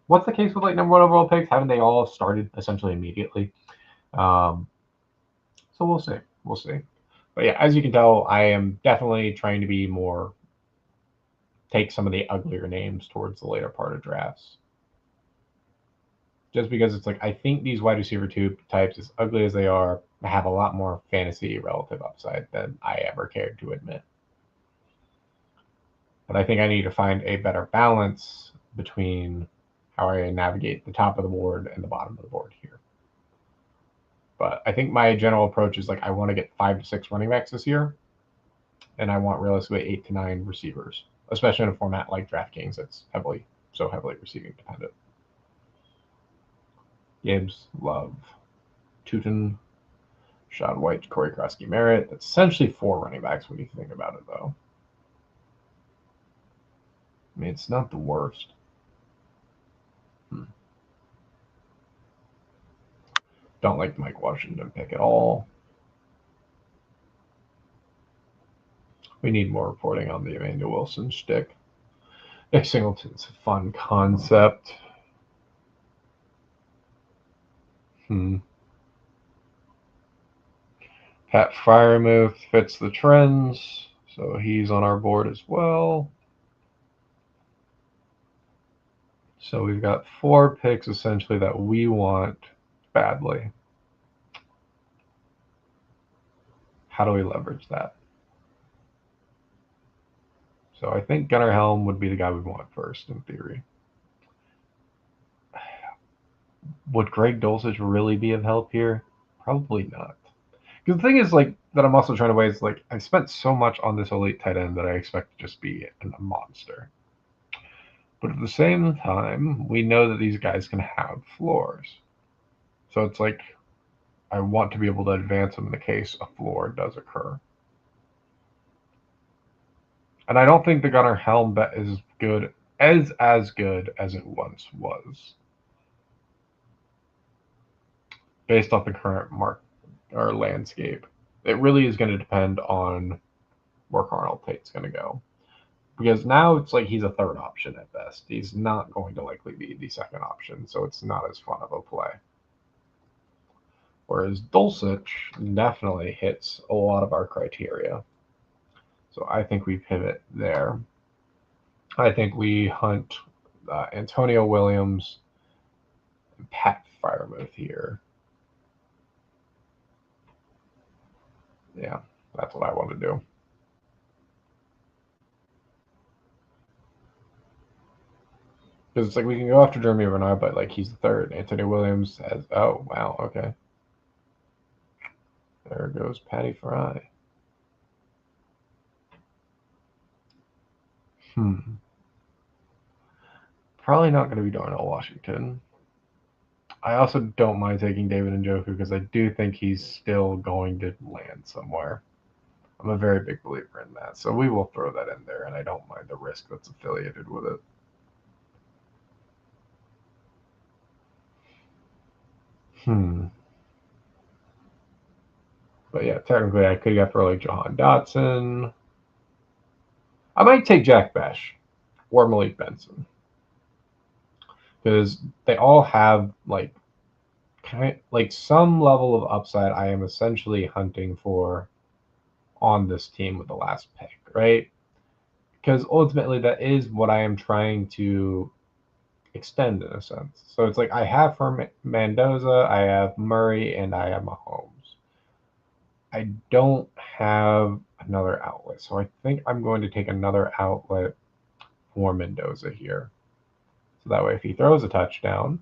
what's the case with like number one overall picks? Haven't they all started essentially immediately? Um, so we'll see. We'll see. But yeah, as you can tell, I am definitely trying to be more, take some of the uglier names towards the later part of drafts. Just because it's like, I think these wide receiver two types, as ugly as they are, have a lot more fantasy relative upside than I ever cared to admit. But I think I need to find a better balance between how I navigate the top of the board and the bottom of the board here. But I think my general approach is like, I want to get 5 to 6 running backs this year, and I want realistically 8 to 9 receivers, especially in a format like Draftkings that's so heavily receiving dependent. Gibbs, Love, Tootin, Sean White, Corey Krosky, Merritt. That's essentially 4 running backs when you think about it, though. I mean, it's not the worst. Don't like the Mike Washington pick at all. We need more reporting on the Emmanuel Wilson shtick. Nick Singleton's a fun concept. Pat Freiermuth fits the trends, so he's on our board as well. So we've got 4 picks essentially that we want badly. How do we leverage that? So I think Gunnar Helm would be the guy we want first, in theory. Would Greg Dulcich really be of help here? Probably not. Because the thing is, like, that I'm also trying to weigh is, like, I spent so much on this elite tight end that I expect to just be a monster. But at the same time, we know that these guys can have floors. So it's like, I want to be able to advance them in the case a floor does occur. And I don't think the Gunnar Helm bet is good as good as it once was. Based off the current or landscape. It really is going to depend on where Carnell Tate's going to go. Because now it's like he's a third option at best. He's not going to likely be the second option, so it's not as fun of a play. Whereas Dulcich definitely hits a lot of our criteria. So I think we pivot there. I think we hunt Antonio Williams and Pat Freiermuth here. Yeah, that's what I want to do. Because it's like we can go after Jeremy Renard, but like he's the third. Antonio Williams has, oh, wow, okay. There goes Patty Fry. Probably not going to be Darnell Washington. I also don't mind taking David Njoku because I do think he's still going to land somewhere. I'm a very big believer in that. So we will throw that in there, and I don't mind the risk that's affiliated with it. But yeah, technically I could go for like Jahan Dotson. I might take Jack Besh or Malik Benson. Because they all have like some level of upside I am essentially hunting for on this team with the last pick, right? Because ultimately that is what I am trying to extend in a sense. So it's like I have for Mendoza, I have Murray, and I have Mahomes. I don't have another outlet, so I think I'm going to take another outlet for Mendoza here. So that way if he throws a touchdown,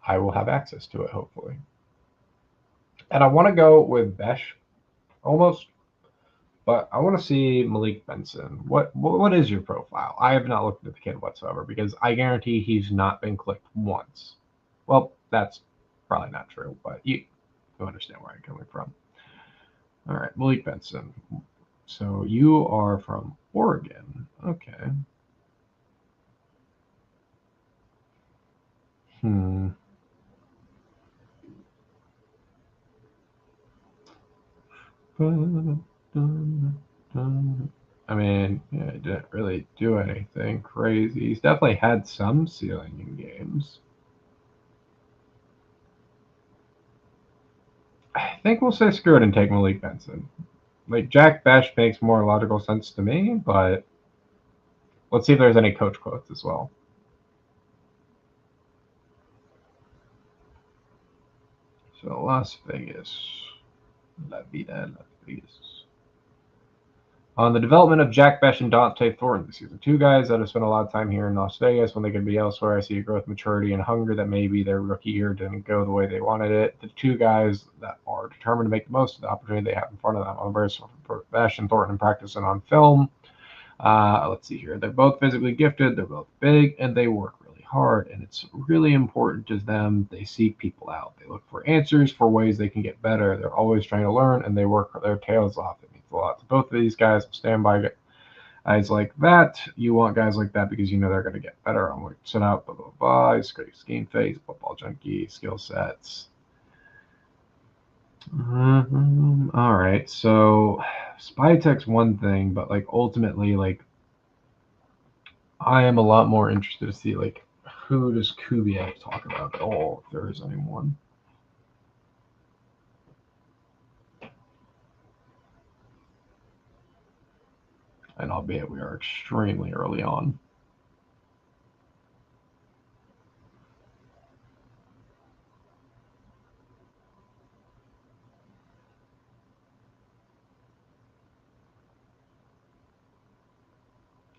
I will have access to it, hopefully. And I want to go with Besh, almost. But I want to see Malik Benson. What is your profile? I have not looked at the kid whatsoever because I guarantee he's not been clicked once. Well, that's Probably not true, but you understand where I'm coming from. All right, Malik Benson. So you are from Oregon. Okay. Hmm. I mean, yeah, he didn't really do anything crazy. He's definitely had some ceiling in games. I think we'll say screw it and take Malik Benson. Like, Jack Besh makes more logical sense to me, but let's see if there's any coach quotes as well. So, Las Vegas. La Vida, Las Vegas. On the development of Jack Besh and Dante Thornton this season. Two guys that have spent a lot of time here in Las Vegas when they could be elsewhere. I see a growth, maturity, and hunger that maybe their rookie year didn't go the way they wanted it. The two guys that are determined to make the most of the opportunity they have in front of them. On versus Besh and Thornton in practice and on film. Let's see here. They're both physically gifted. They're both big, and they work really hard. And it's really important to them. They seek people out. They look for answers, for ways they can get better. They're always trying to learn, and they work their tails off. It means a lot to both of these guys. Stand by guys like that. You want guys like that because you know they're going to get better. I'm like, sit out, blah, blah, blah. He's great scheme face, football junkie, skill sets. All right. So Spytek's one thing, but like ultimately, like I am a lot more interested to see like who does Kubiak talk about at all, if there is anyone. And albeit we are extremely early on.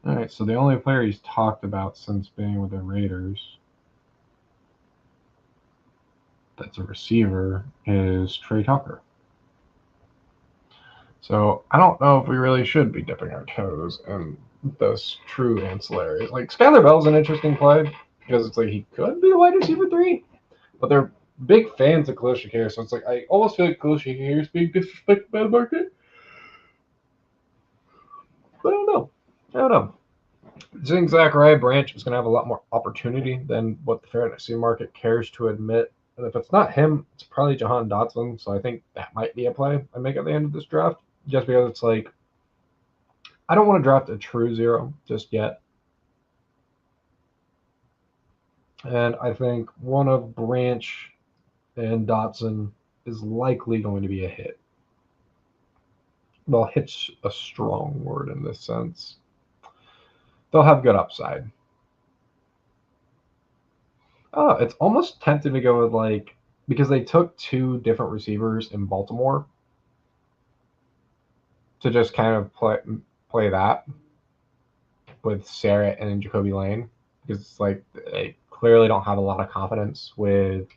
All right, so the only player he's talked about since being with the Raiders that's a receiver is Trey Tucker. So I don't know if we really should be dipping our toes in those true ancillaries. Like Skyler Bell's an interesting play because it's like he could be a wide receiver 3, but they're big fans of Khalil Shakir, so it's like I almost feel like Khalil Shakir is being disrespected by the market. But I don't know. I don't know. I think Zachariah Branch is going to have a lot more opportunity than what the fantasy market cares to admit. And if it's not him, it's probably Jahan Dotson. So I think that might be a play I make at the end of this draft, just because it's like I don't want to draft a true zero just yet. And I think one of Branch and Dotson is likely going to be a hit. Well, hit's a strong word in this sense. They'll have good upside. Oh, it's almost tempted to go with like because they took two different receivers in Baltimore to just kind of play that with Sarah and Jacoby Lane because it's like they clearly don't have a lot of confidence with.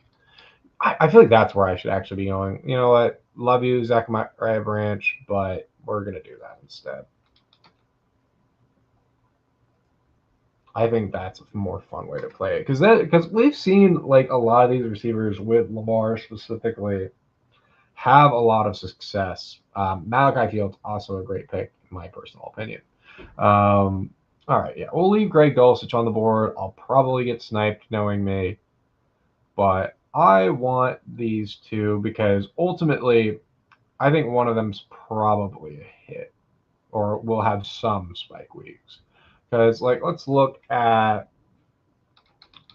I feel like that's where I should actually be going. You know what? Love you, Zachariah Branch, but we're gonna do that instead. I think that's a more fun way to play it because we've seen like a lot of these receivers with Lamar specifically have a lot of success. Malachi Field's also a great pick, in my personal opinion. All right, yeah, we'll leave Greg Dulcich on the board. I'll probably get sniped, knowing me, but I want these two because ultimately, I think one of them's probably a hit, or will have some spike weeks. Because, like, let's look at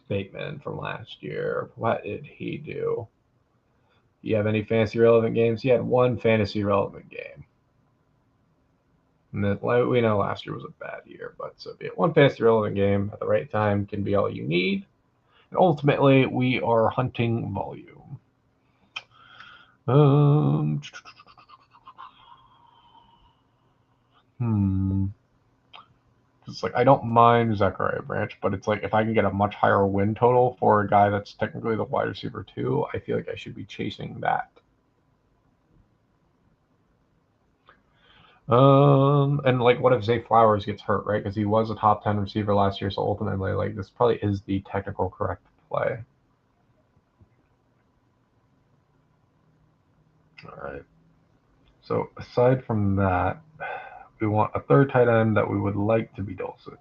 Bateman from last year. What did he do? Do you have any fantasy relevant games? He had one fantasy relevant game. And then, like we know, last year was a bad year, but so be it. One fantasy relevant game at the right time can be all you need. And ultimately, we are hunting volume. It's like I don't mind Zachariah Branch, but it's like if I can get a much higher win total for a guy that's technically the wide receiver 2, I feel like I should be chasing that. And like, what if Zay Flowers gets hurt, right? Because he was a top 10 receiver last year, so ultimately, like, this probably is the technical correct play. All right. So aside from that, we want a third tight end that we would like to be Dulcich.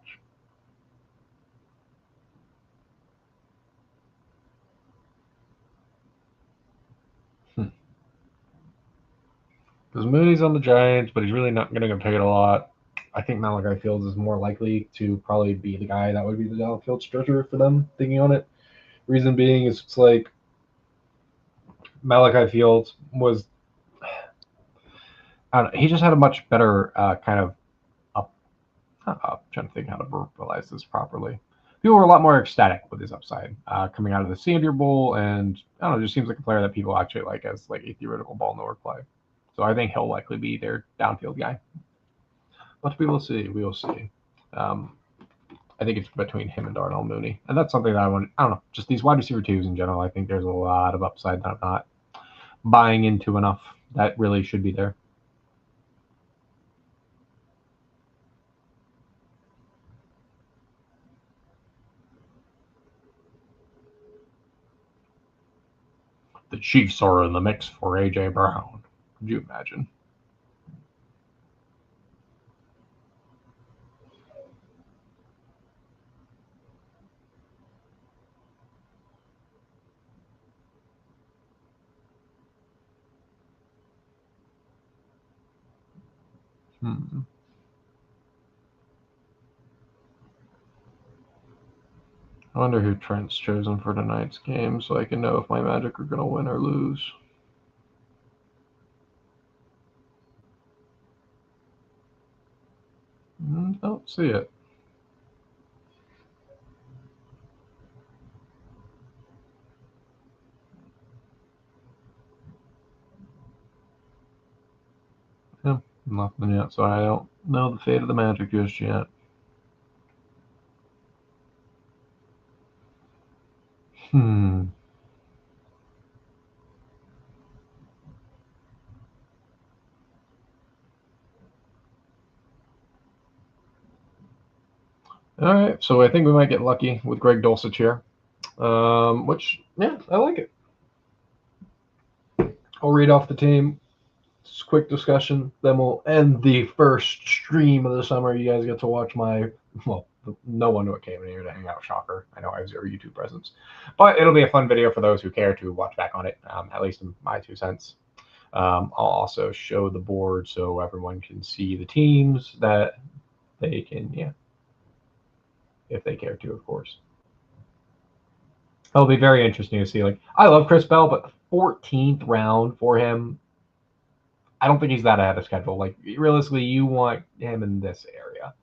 Because Mooney's on the Giants, but he's really not going to get paid a lot. I think Malachi Fields is more likely to probably be the guy that would be the downfield stretcher for them, thinking on it. Reason being is it's like Malachi Fields was, I don't know, he just had a much better kind of up, not up, trying to think how to verbalize this properly. People were a lot more ecstatic with his upside coming out of the Senior Bowl, and I don't know, just seems like a player that people actually like as like a theoretical ball nowhere play. So I think he'll likely be their downfield guy. But we will see. We will see. Um, I think it's between him and Darnell Mooney, and that's something that I want. I don't know, just these wide receiver twos in general. I think there's a lot of upside that I'm not buying into enough. That really should be there. The Chiefs are in the mix for AJ Brown. Could you imagine? Hmm. I wonder who Trent's chosen for tonight's game, so I can know if my Magic are going to win or lose. Don't see it. Yeah, nothing yet, so I don't know the fate of the Magic just yet. Hmm. All right, so I think we might get lucky with Greg Dulcich here, which, yeah, I like it. I'll read off the team. Just quick discussion. Then we'll end the first stream of the summer. You guys get to watch my, well, no one who came in here to hang out. Shocker. I know I have zero YouTube presence. But it'll be a fun video for those who care to watch back on it, at least in my 2 cents. I'll also show the board so everyone can see the teams that they can, yeah, if they care to, of course. It'll be very interesting to see. Like, I love Chris Bell, but the 14th round for him, I don't think he's that ahead of schedule. Like, realistically, you want him in this area.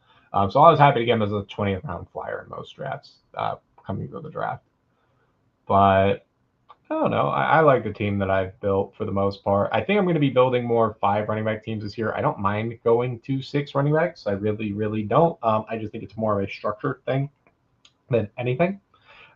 So I was happy to get him as a 20th round flyer in most drafts coming to the draft. But I don't know. I like the team that I've built for the most part. I think I'm going to be building more 5 running back teams this year. I don't mind going to 6 running backs. I really, really don't. I just think it's more of a structure thing than anything.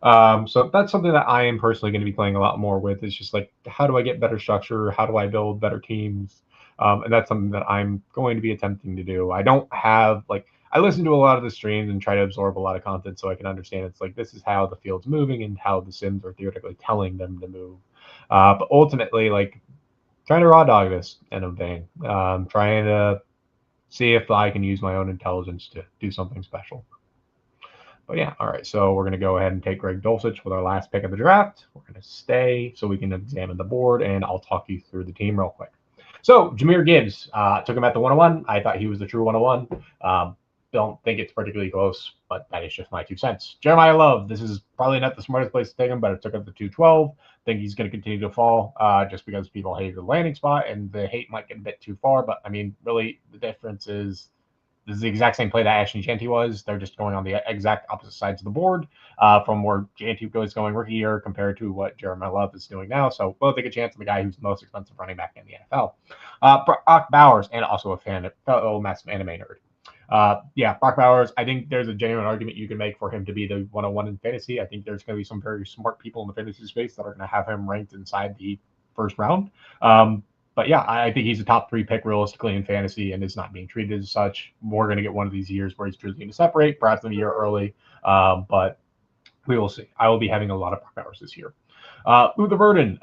So that's something that I am personally going to be playing a lot more with. Is just like, how do I get better structure? How do I build better teams? And that's something that I'm going to be attempting to do. I don't have like, I listen to a lot of the streams and try to absorb a lot of content so I can understand it's like this is how the field's moving and how the sims are theoretically telling them to move. But ultimately, like, trying to raw dog this in a vein, trying to see if I can use my own intelligence to do something special. But yeah, all right. So we're going to go ahead and take Greg Dulcich with our last pick of the draft. We're going to stay so we can examine the board, and I'll talk you through the team real quick. So Jahmyr Gibbs, took him at the 101. I thought he was the true 101. Don't think it's particularly close, but that is just my 2 cents. Jeremiah Love, this is probably not the smartest place to take him, but I took him to 212. Think he's going to continue to fall just because people hate the landing spot, and the hate might get a bit too far. But I mean, really, the difference is this is the exact same play that Ashton Jeanty was. They're just going on the exact opposite sides of the board from where Jeanty was going rookie year compared to what Jeremiah Love is doing now. So we'll take a chance on the guy who's the most expensive running back in the NFL. Brock Bowers, and also a fellow massive anime nerd. Yeah, Brock Bowers, I think there's a genuine argument you can make for him to be the 101 in fantasy. I think there's going to be some very smart people in the fantasy space that are going to have him ranked inside the first round. But yeah, I think he's a top 3 pick realistically in fantasy and is not being treated as such. We're going to get one of these years where he's truly going to separate, perhaps in a year early. But we will see. I will be having a lot of Brock Bowers this year. Luther Burden.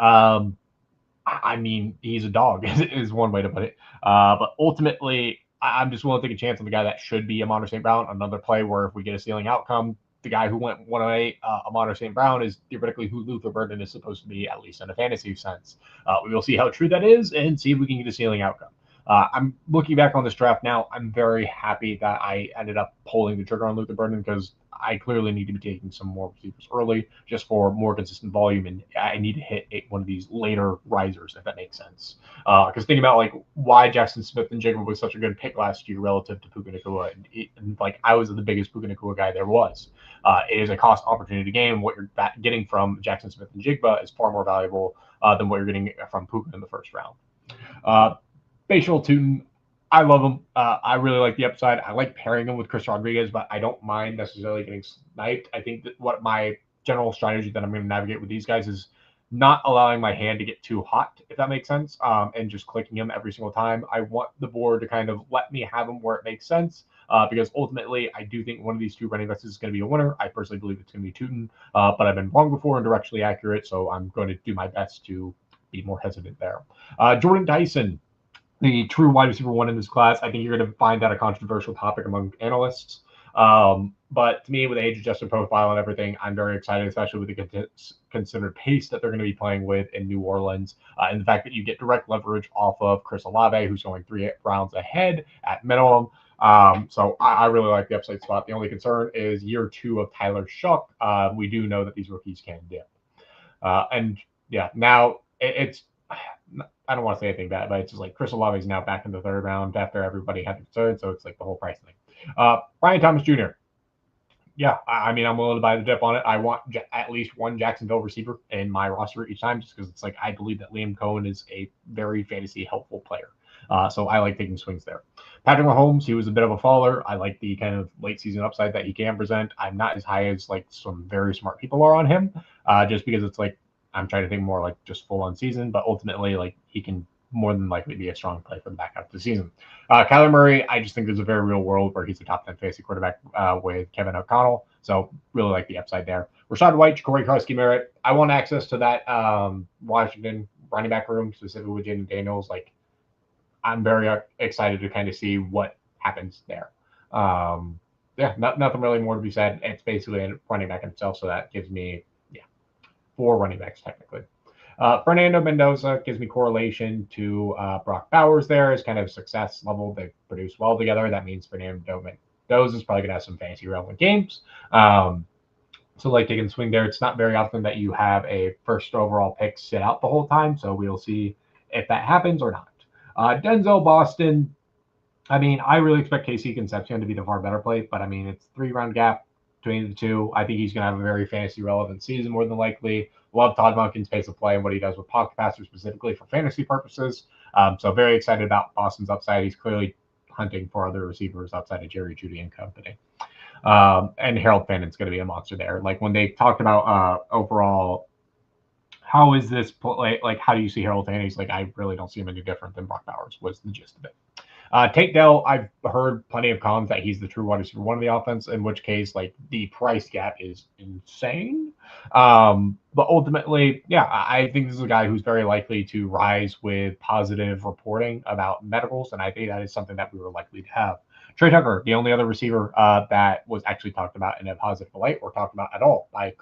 I mean, he's a dog is one way to put it. But ultimately, I'm just willing to take a chance on the guy that should be Amon St. Brown. Another play where if we get a ceiling outcome, the guy who went 108, Amon St. Brown, is theoretically who Luther Burden is supposed to be, at least in a fantasy sense. We will see how true that is and see if we can get a ceiling outcome. I'm looking back on this draft now. I'm very happy that I ended up pulling the trigger on Luther Burden because I clearly need to be taking some more receivers early just for more consistent volume, and I need to hit one of these later risers, if that makes sense. Because thinking about like why Jackson Smith and Jigma was such a good pick last year relative to Puka Nacua, and like I was the biggest Puka Nacua guy there was. It is a cost opportunity game. What you're getting from Jackson Smith and Jigba is far more valuable than what you're getting from Puka in the first round. Facial Tune, I love him. I really like the upside. I like pairing him with Chris Rodriguez, but I don't mind necessarily getting sniped. I think that what my general strategy that I'm going to navigate with these guys is not allowing my hand to get too hot, if that makes sense, and just clicking him every single time. I want the board to kind of let me have him where it makes sense, because ultimately I do think one of these two running backs is going to be a winner. I personally believe it's going to be Tootin, but I've been wrong before and directionally accurate, so I'm going to do my best to be more hesitant there. Jordan Dyson, the true wide receiver one in this class. I think you're going to find that a controversial topic among analysts. But to me, with the age-adjusted profile and everything, I'm very excited, especially with the considered pace that they're going to be playing with in New Orleans, and the fact that you get direct leverage off of Chris Olave, who's going 3 rounds ahead at minimum. So I really like the upside spot. The only concern is year 2 of Tyler Shough. We do know that these rookies can dip. And yeah, now it's I don't want to say anything bad, but it's just like Chris Olave is now back in the 3rd round after everybody had concerns, so it's like the whole price thing. Brian Thomas Jr. Yeah, I mean, I'm willing to buy the dip on it. I want at least one Jacksonville receiver in my roster each time, just because it's like I believe that Liam Cohen is a very fantasy helpful player. So I like taking swings there. Patrick Mahomes, he was a bit of a faller. I like the kind of late season upside that he can present. I'm not as high as like some very smart people are on him, just because it's like I'm trying to think more like just full on season, but ultimately like he can more than likely be a strong play for the back half of the season. Kyler Murray, I just think there's a very real world where he's a top 10 fantasy quarterback with Kevin O'Connell. So really like the upside there. Rashad White, Corey Karski Merritt. I want access to that Washington running back room, specifically with Jaden Daniels. Like I'm very excited to kind of see what happens there. Yeah, nothing really more to be said. It's basically a running back himself, so that gives me 4 running backs technically. Fernando Mendoza gives me correlation to Brock Bowers there as kind of success level. They produce well together. That means Fernando Mendoza is probably going to have some fantasy relevant games. So like taking a swing there, it's not very often that you have a first overall pick sit out the whole time. So we'll see if that happens or not. Denzel Boston. I mean, I really expect KC Concepcion to be the far better play, but I mean, it's 3-round gap between the two. I think he's going to have a very fantasy relevant season more than likely. Love Todd Monken's pace of play and what he does with pocket passers specifically for fantasy purposes. So very excited about Boston's upside. He's clearly hunting for other receivers outside of Jerry Jeudy and company. And Harold Fannon's going to be a monster there. Like when they talked about overall, how is this play? Like, how do you see Harold Fanning? He's like, I really don't see him any different than Brock Bowers was the gist of it. Tate Dell, I've heard plenty of comments that he's the true wide receiver one of the offense, in which case, like, the price gap is insane. But ultimately, yeah, I think this is a guy who's very likely to rise with positive reporting about medicals, and I think that is something that we were likely to have. Trey Tucker, the only other receiver that was actually talked about in a positive light or talked about at all by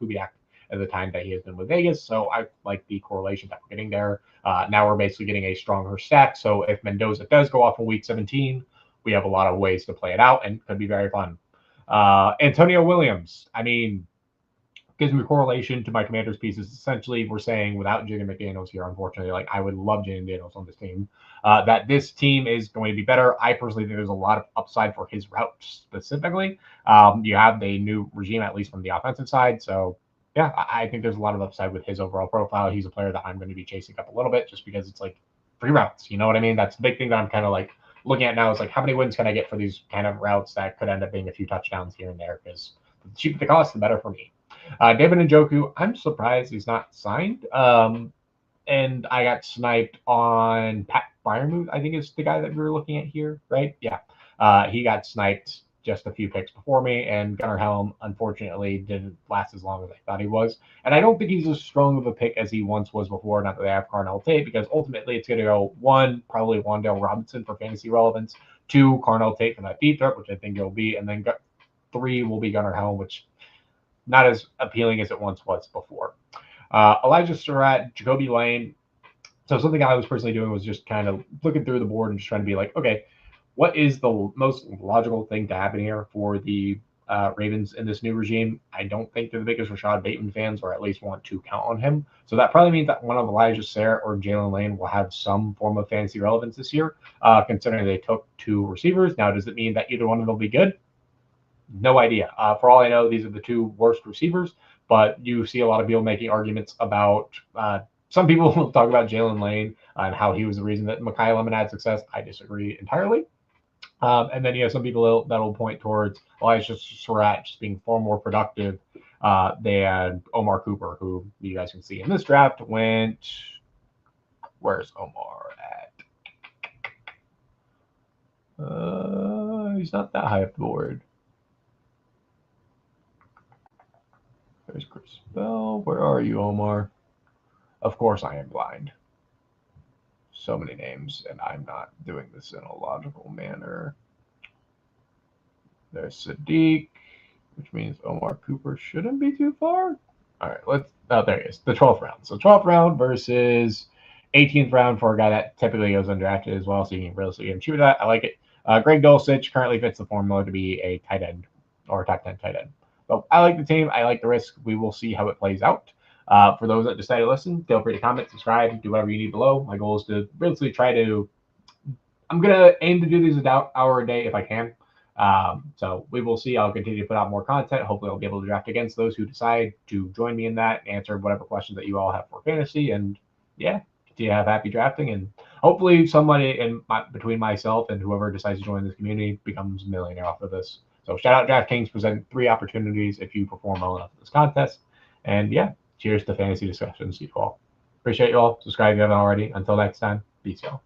Kubiak at the time that he has been with Vegas. So I like the correlation that we're getting there. Now we're basically getting a stronger stack. So if Mendoza does go off in week 17, we have a lot of ways to play it out and could be very fun. Antonio Williams, I mean, gives me correlation to my Commanders pieces. Essentially, we're saying without Jaden McDaniels here, unfortunately, like I would love Jaden Daniels on this team, that this team is going to be better. I personally think there's a lot of upside for his route specifically. You have the new regime, at least from the offensive side. So yeah, I think there's a lot of upside with his overall profile. He's a player that I'm going to be chasing up a little bit just because it's like free routes. You know what I mean? That's the big thing that I'm kind of like looking at now is like how many wins can I get for these kind of routes that could end up being a few touchdowns here and there, because the cheaper the cost, the better for me. David Njoku, I'm surprised he's not signed. And I got sniped on Pat Fryermuth, I think is the guy that we were looking at here, right? Yeah. He got sniped just a few picks before me, and Gunnar Helm, unfortunately, didn't last as long as I thought he was. And I don't think he's as strong of a pick as he once was before, not that they have Carnell Tate, because ultimately it's going to go 1, probably Wan'Dale Robinson for fantasy relevance, 2, Carnell Tate for that deep threat, which I think it'll be, and then 3 will be Gunnar Helm, which not as appealing as it once was before. Elijah Surratt, Jacoby Lane. So something I was personally doing was just kind of looking through the board and just trying to be like, okay, what is the most logical thing to happen here for the Ravens in this new regime? I don't think they're the biggest Rashad Bateman fans, or at least want to count on him. So that probably means that one of Elijah Sarah or Jalen Lane will have some form of fantasy relevance this year, considering they took 2 receivers. Now, does it mean that either one of them will be good? No idea. For all I know, these are the 2 worst receivers, but you see a lot of people making arguments about some people will talk about Jalen Lane and how he was the reason that Mekhi Lemon had success. I disagree entirely. And then you have some people that'll point towards Elijah Surratt just being far more productive than Omar Cooper, who you guys can see in this draft went. Where's Omar at? He's not that high up the board. There's Chris Bell. Where are you, Omar? Of course, I am blind. So many names, and I'm not doing this in a logical manner. There's Sadiq, which means Omar Cooper shouldn't be too far. All right, there he is, the 12th round. So 12th round versus 18th round for a guy that typically goes undrafted as well, so you can realistically get him cheap with that. I like it. Greg Dulcich currently fits the formula to be a tight end or a top 10 tight end. So I like the team. I like the risk. We will see how it plays out. For those that decide to listen, feel free to comment, subscribe, do whatever you need below. My goal is to really try to, I'm going to aim to do these about an hour a day if I can. So we will see. I'll continue to put out more content. Hopefully I'll be able to draft against those who decide to join me in that and answer whatever questions that you all have for fantasy. And yeah, continue to have happy drafting. And hopefully somebody between myself and whoever decides to join this community becomes a millionaire off of this. So shout out Draftkings, present 3 opportunities if you perform well enough in this contest. And yeah, cheers to fantasy discussions, you all. Appreciate you all. Subscribe if you haven't already. Until next time, peace, y'all.